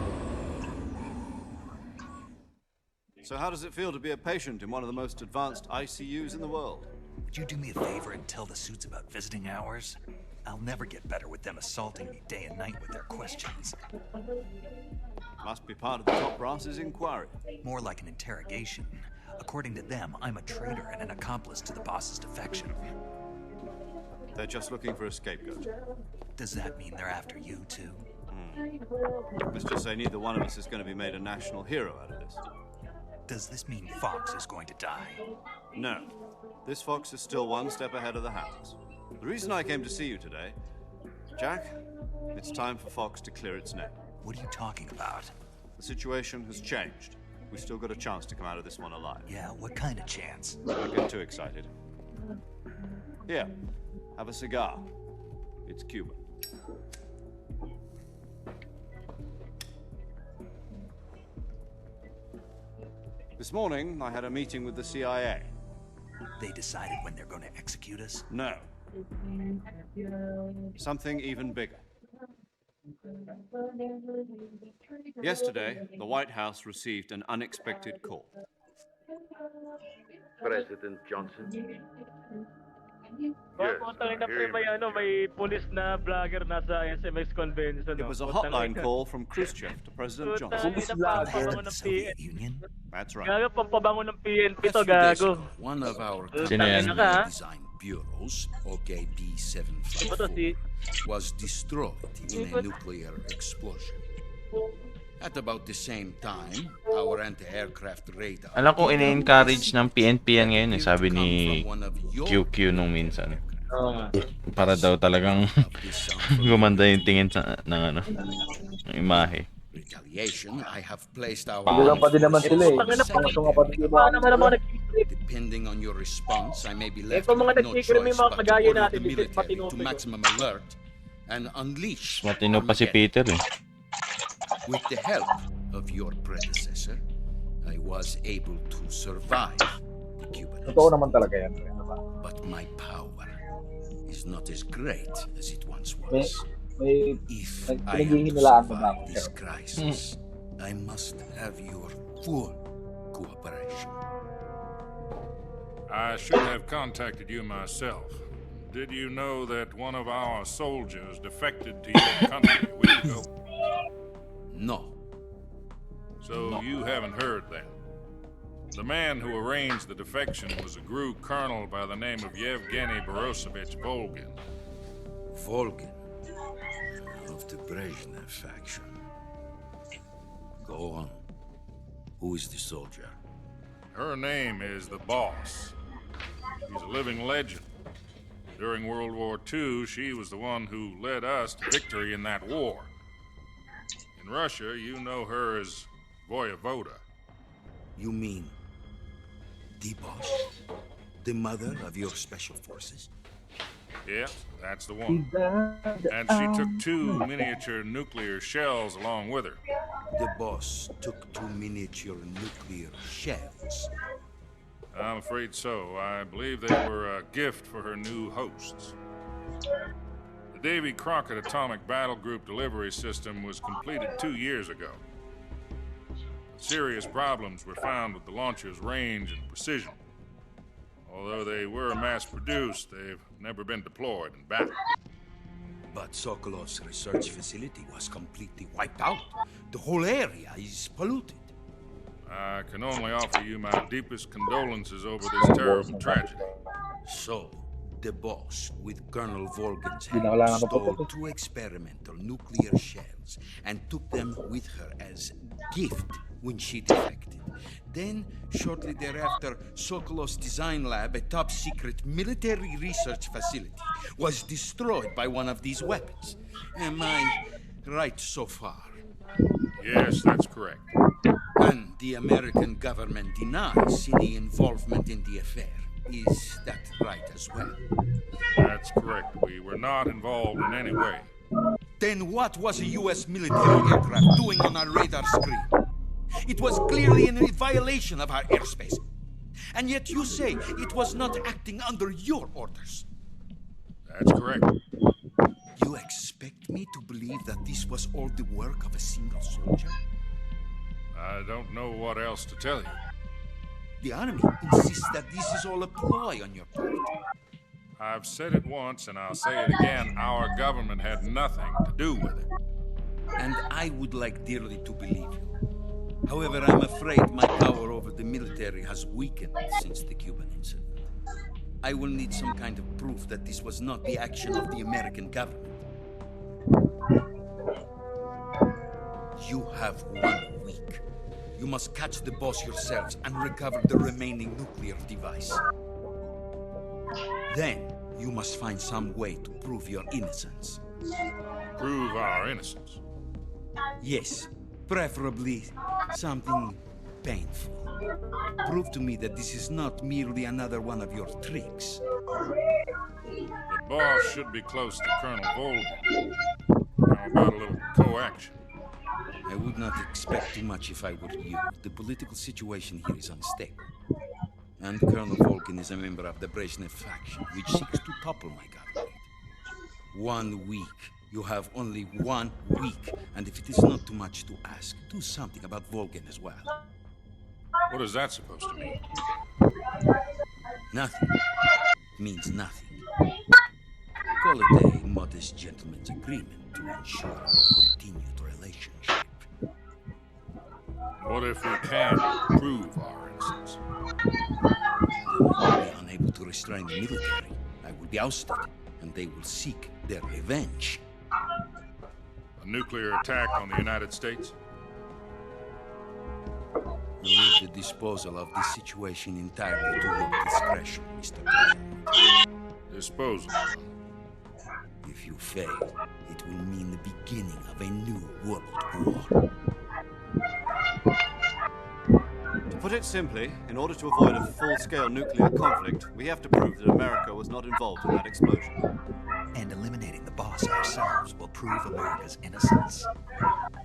So how does it feel to be a patient in one of the most advanced ICUs in the world? Would you do me a favor and tell the suits about visiting hours? I'll never get better with them assaulting me day and night with their questions. Must be part of the top brass's inquiry. More like an interrogation. According to them, I'm a traitor and an accomplice to the boss's defection. They're just looking for a scapegoat. Does that mean they're after you, too? Let's just say neither one of us is going to be made a national hero out of this. Does this mean Fox is going to die? No. This fox is still one step ahead of the hounds. The reason I came to see you today, Jack, it's time for Fox to clear its name. What are you talking about? The situation has changed. We've still got a chance to come out of this one alive. Yeah, what kind of chance? Don't get too excited. Here, have a cigar. It's Cuban. This morning, I had a meeting with the CIA. They decided when they're going to execute us? No. Something even bigger. Yesterday, the White House received an unexpected call. President Johnson. May police na vlogger nasa SMS convention. It was a hotline call from Khrushchev to President Johnson. That's right. Gago, pampabango ng PNP to, gago. One of our Tangina ka, ha? design bureaus, OKB-754, was destroyed in a nuclear explosion. At about the same time, our anti-aircraft radar... Alam ko ina-encourage ng PNP yan ngayon eh, sabi ni QQ nung minsan. Para daw talagang gumanda yung tingin sa, ng ano, ng imahe. Retaliation, I have placed our... Bilang pa din naman sila eh. Pangasong nga pa din naman. Depending on your response, I may be left Ito mga with no nagkikrim choice yung mga but to kagaya order natin, the bisit military matino to ko. maximum alert and unleash Matino pa si Peter eh. With the help of your predecessor, I was able to survive the Cuban. Totoo naman talaga yan. But my power is not as great as it once May, was. may If I am to pinaghihinilaan mo ba survive ako? this crisis, I must have your full cooperation. I should have contacted you myself. Did you know that one of our soldiers defected to your country a week ago? No. So you haven't heard then. The man who arranged the defection was a GRU colonel by the name of Yevgeny Borosovich Volgin. Volgin, of the Brezhnev faction. Go on. Who is the soldier? Her name is the Boss. She's a living legend. During World War II, she was the one who led us to victory in that war. In Russia, you know her as Voyevoda. You mean the boss? the mother of your special forces? Yeah, that's the one. And she took 2 miniature nuclear shells along with her. The boss took 2 miniature nuclear shells. I'm afraid so. I believe they were a gift for her new hosts. The Davy Crockett Atomic Battle Group delivery system was completed 2 years ago. Serious problems were found with the launcher's range and precision. Although they were mass-produced, they've never been deployed in battle. But Sokolov's research facility was completely wiped out. The whole area is polluted. I can only offer you my deepest condolences over this terrible tragedy. So, the boss, with Colonel Volgan's help, stole 2 experimental nuclear shells and took them with her as gift when she defected. Then, shortly thereafter, Sokolov's design lab, a top-secret military research facility, was destroyed by one of these weapons. Am I right so far? Yes, that's correct. And the American government denies any involvement in the affair. Is that right as well? That's correct. We were not involved in any way. Then what was a U.S. military aircraft doing on our radar screen? It was clearly in violation of our airspace. And yet you say it was not acting under your orders. That's correct. You expect me to believe that this was all the work of a single soldier? I don't know what else to tell you. The Army insists that this is all a ploy on your part. I've said it once and I'll say it again. Our government had nothing to do with it. And I would like dearly to believe you. However, I'm afraid my power over the military has weakened since the Cuban incident. I will need some kind of proof that this was not the action of the American government. You have 1 week. You must catch the boss yourselves and recover the remaining nuclear device. Then, you must find some way to prove your innocence. Prove our innocence? Yes, preferably something painful. Prove to me that this is not merely another one of your tricks. The boss should be close to Colonel Volgan. How about a little co-action? I would not expect too much if I were you. The political situation here is unstable. And Colonel Volgan is a member of the Brezhnev faction, which seeks to topple my government. 1 week. You have only 1 week. And if it is not too much to ask, do something about Volgan as well. What is that supposed to mean? Nothing. It means nothing. Call it a modest gentleman's agreement to ensure a continued relationship. What if we can't prove our innocence? I will be unable to restrain the military. I will be ousted, and they will seek their revenge. A nuclear attack on the United States? Leave the disposal of this situation entirely to your discretion, Mr. President. Disposal? If you fail, it will mean the beginning of a new world war. To put it simply, in order to avoid a full-scale nuclear conflict, we have to prove that America was not involved in that explosion. And eliminating the boss ourselves will prove America's innocence.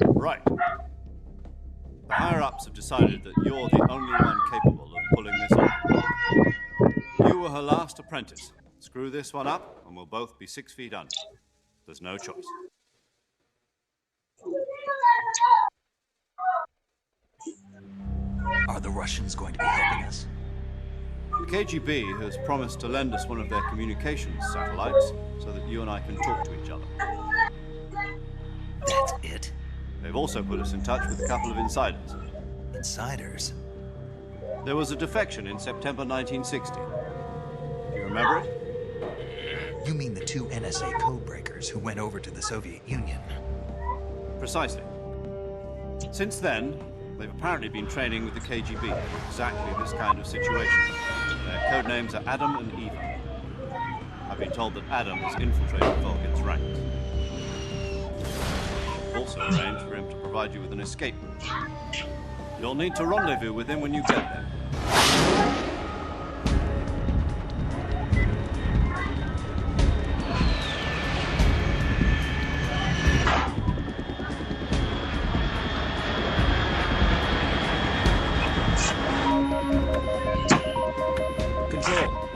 Right. The higher-ups have decided that you're the only one capable of pulling this off. You were her last apprentice. Screw this one up, and we'll both be 6 feet under. There's no choice. Are the Russians going to be helping us? The KGB has promised to lend us one of their communications satellites so that you and I can talk to each other. That's it? They've also put us in touch with a couple of insiders. Insiders? There was a defection in September 1960. Do you remember it? You mean the 2 NSA codebreakers who went over to the Soviet Union? Precisely. Since then, they've apparently been training with the KGB for exactly this kind of situation. Their code names are Adam and Eva. I've been told that Adam has infiltrated Volgan's ranks. Also arranged for him to provide you with an escape route. You'll need to rendezvous with him when you get there.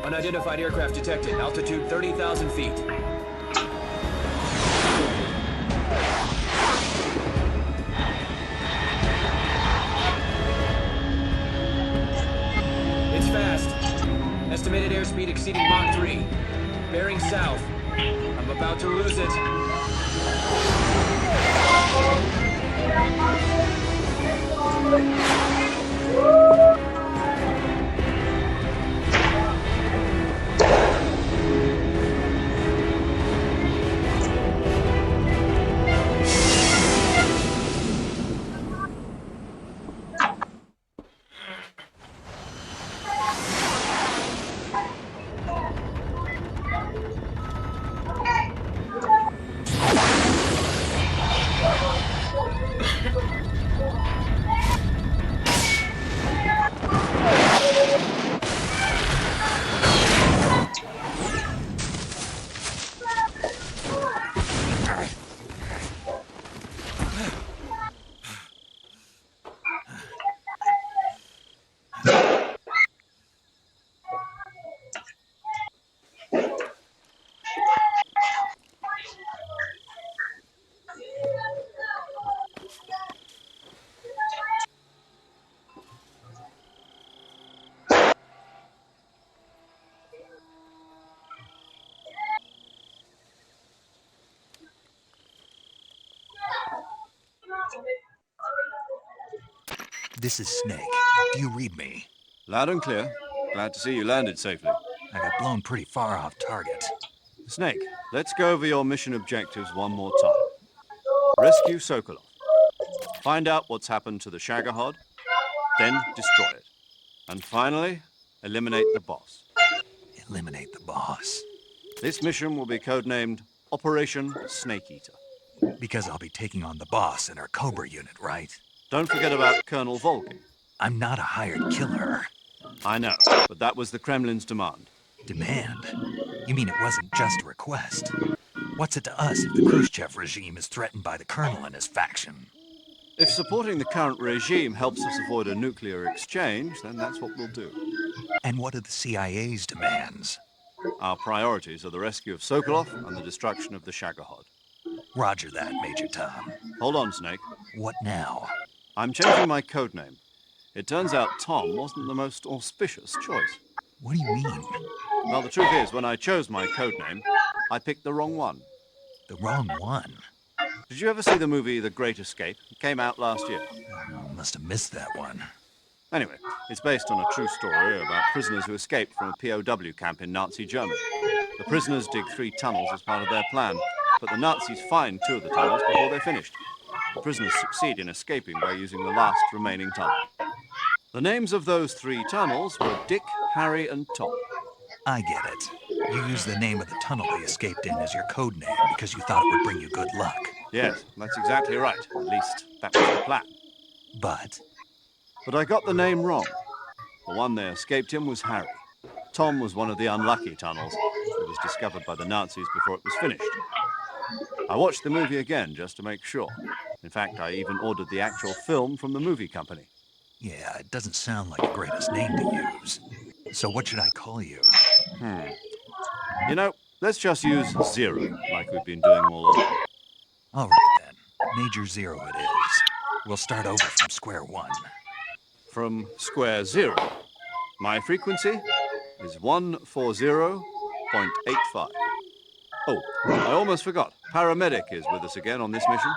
Unidentified aircraft detected. Altitude 30,000 feet. It's fast. Estimated airspeed exceeding Mach 3. Bearing south. I'm about to lose it. This is Snake. Do you read me? Loud and clear. Glad to see you landed safely. I got blown pretty far off target. Snake, let's go over your mission objectives one more time. Rescue Sokolov. Find out what's happened to the Shagohod, then destroy it. And finally, eliminate the boss. Eliminate the boss. This mission will be codenamed Operation Snake Eater. Because I'll be taking on the boss in our Cobra unit, right? Don't forget about Colonel Volgin. I'm not a hired killer. I know, but that was the Kremlin's demand. Demand? You mean it wasn't just a request? What's it to us if the Khrushchev regime is threatened by the Colonel and his faction? If supporting the current regime helps us avoid a nuclear exchange, then that's what we'll do. And what are the CIA's demands? Our priorities are the rescue of Sokolov and the destruction of the Shagohod. Roger that, Major Tom. Hold on, Snake. What now? I'm changing my codename. It turns out Tom wasn't the most auspicious choice. What do you mean? Well, the truth is, when I chose my codename, I picked the wrong one. The wrong one? Did you ever see the movie The Great Escape? It came out last year. Oh, must have missed that one. Anyway, it's based on a true story about prisoners who escaped from a POW camp in Nazi Germany. The prisoners dig 3 tunnels as part of their plan, but the Nazis find 2 of the tunnels before they're finished. The prisoners succeed in escaping by using the last remaining tunnel. The names of those 3 tunnels were Dick, Harry, and Tom. I get it. You used the name of the tunnel they escaped in as your code name because you thought it would bring you good luck. Yes, that's exactly right. At least, that was the plan. But I got the name wrong. The one they escaped in was Harry. Tom was one of the unlucky tunnels. It was discovered by the Nazis before it was finished. I watched the movie again just to make sure. In fact, I even ordered the actual film from the movie company. yeah, it doesn't sound like the greatest name to use. So what should I call you? You know, let's just use Zero, like we've been doing all along. All right, then. Major Zero it is. We'll start over from square one. From square 0. My frequency is 140.85. Oh, I almost forgot. Paramedic is with us again on this mission.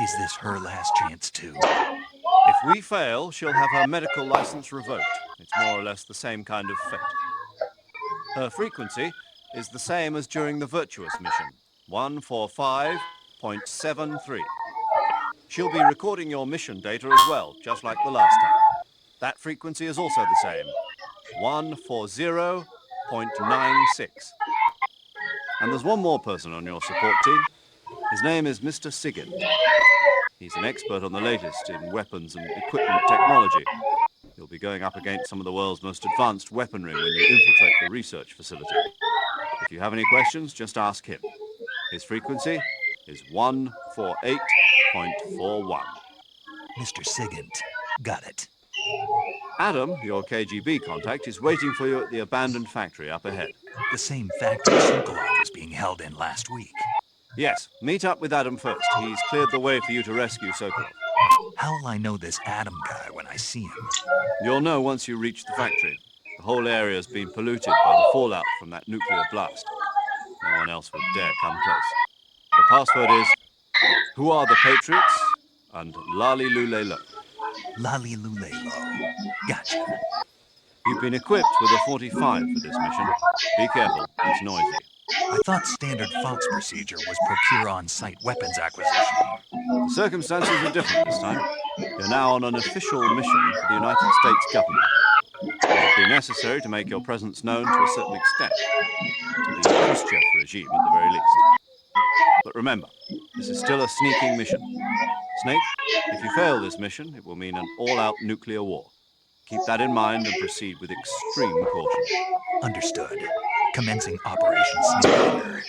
Is this her last chance, too? If we fail, she'll have her medical license revoked. It's more or less the same kind of fate. Her frequency is the same as during the Virtuous mission, 145.73. She'll be recording your mission data as well, just like the last time. That frequency is also the same, 140.96. And there's one more person on your support team. His name is Mr. Sigint. He's an expert on the latest in weapons and equipment technology. You'll be going up against some of the world's most advanced weaponry when you infiltrate the research facility. If you have any questions, just ask him. His frequency is 148.41. Mr. Sigint. Got it. Adam, your KGB contact, is waiting for you at the abandoned factory up ahead. The same factory Sokolov was being held in last week. Yes, meet up with Adam first. He's cleared the way for you to rescue Sokolov. How will I know this Adam guy when I see him? You'll know once you reach the factory. The whole area's been polluted by the fallout from that nuclear blast. No one else would dare come close. The password is, "Who are the Patriots?" and "Lali Lule Lo." Lali Lule Lo. Gotcha. You've been equipped with a 45 for this mission. Be careful, it's noisy. I thought standard Fox procedure was procure on-site weapons acquisition. The circumstances are different this time. You're now on an official mission for the United States government. It'll be necessary to make your presence known to a certain extent. To the Khrushchev regime at the very least. But remember, this is still a sneaking mission. Snake, if you fail this mission, it will mean an all-out nuclear war. Keep that in mind and proceed with extreme caution. Understood. Commencing Operation Snake Eater.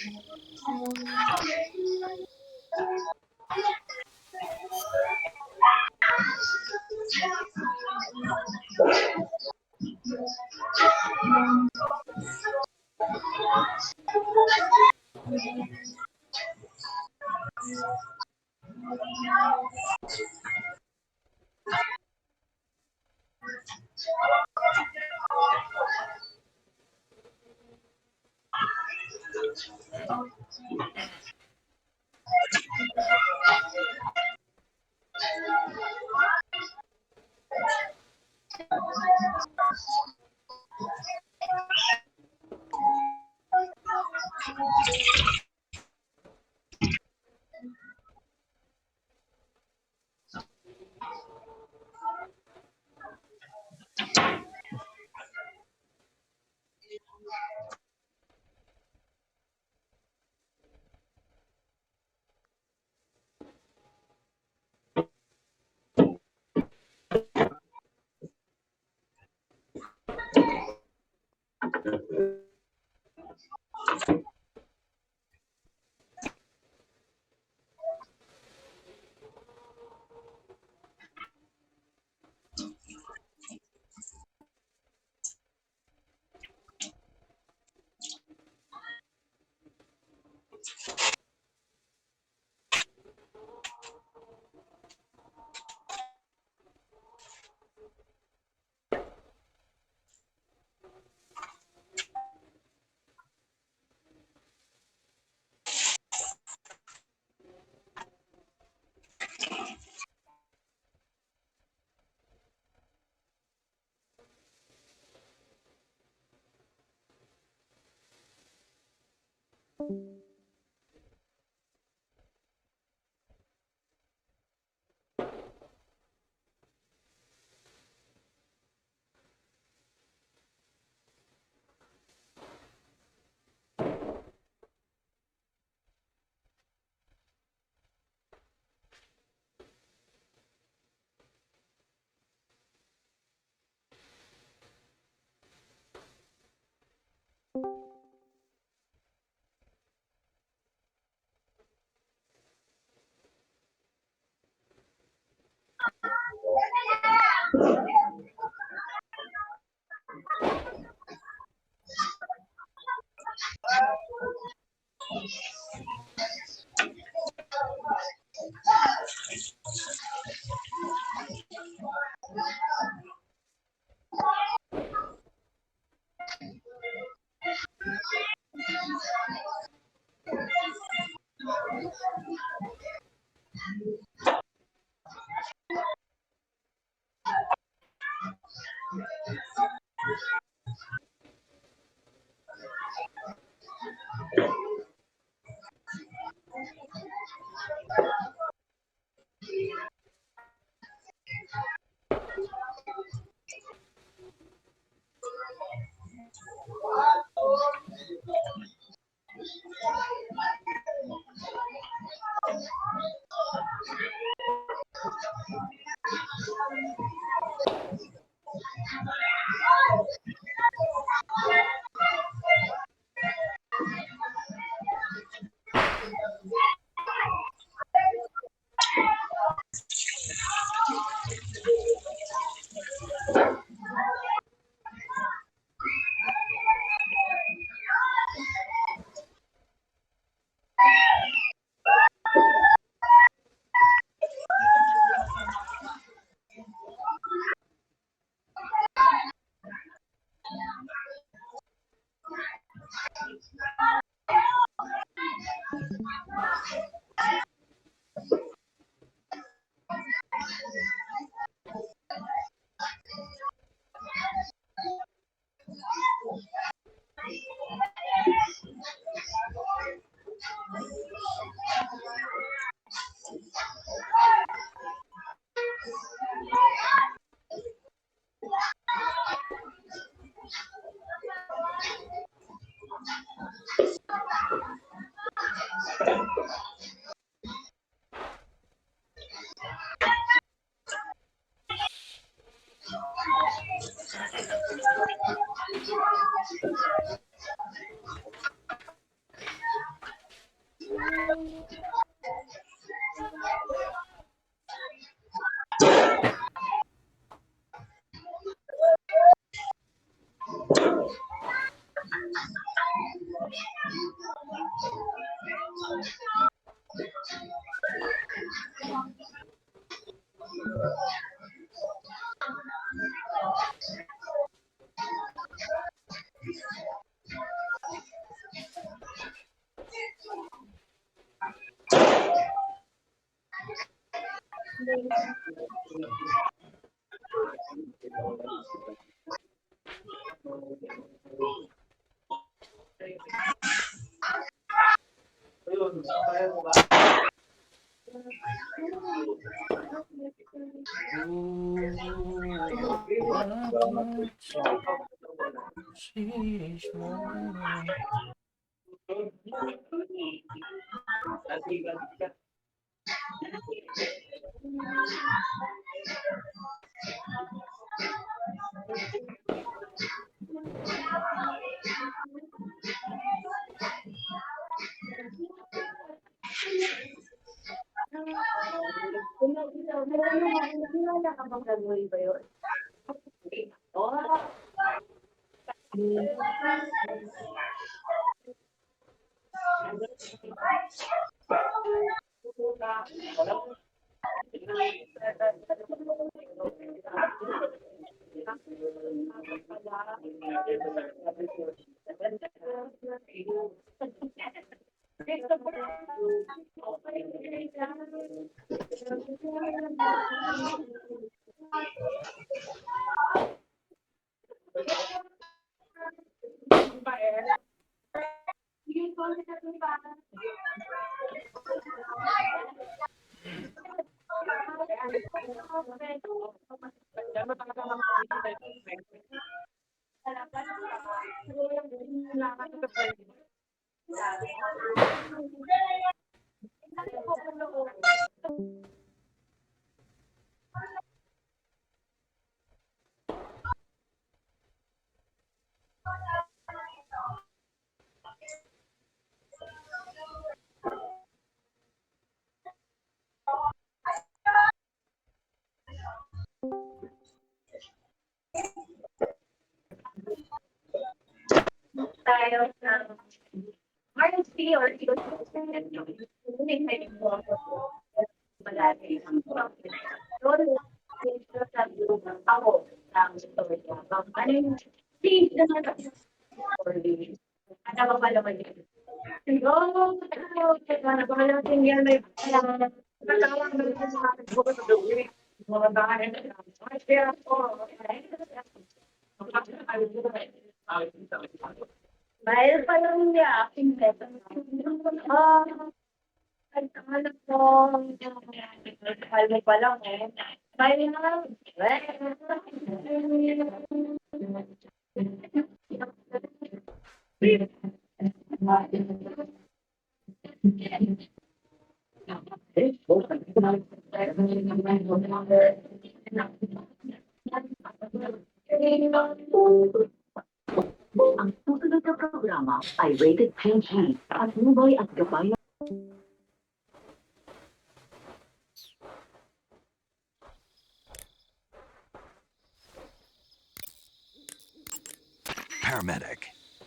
Paramedic.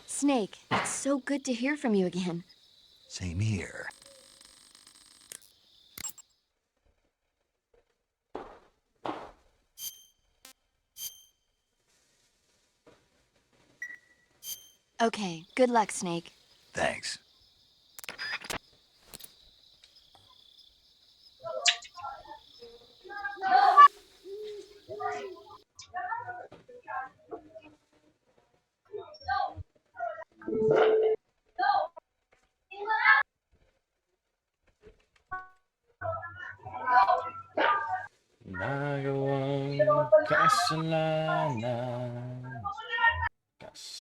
Snake, it's so good to hear from you again. Same here. Okay, good luck, Snake. Thanks. Nagawang kasalanan.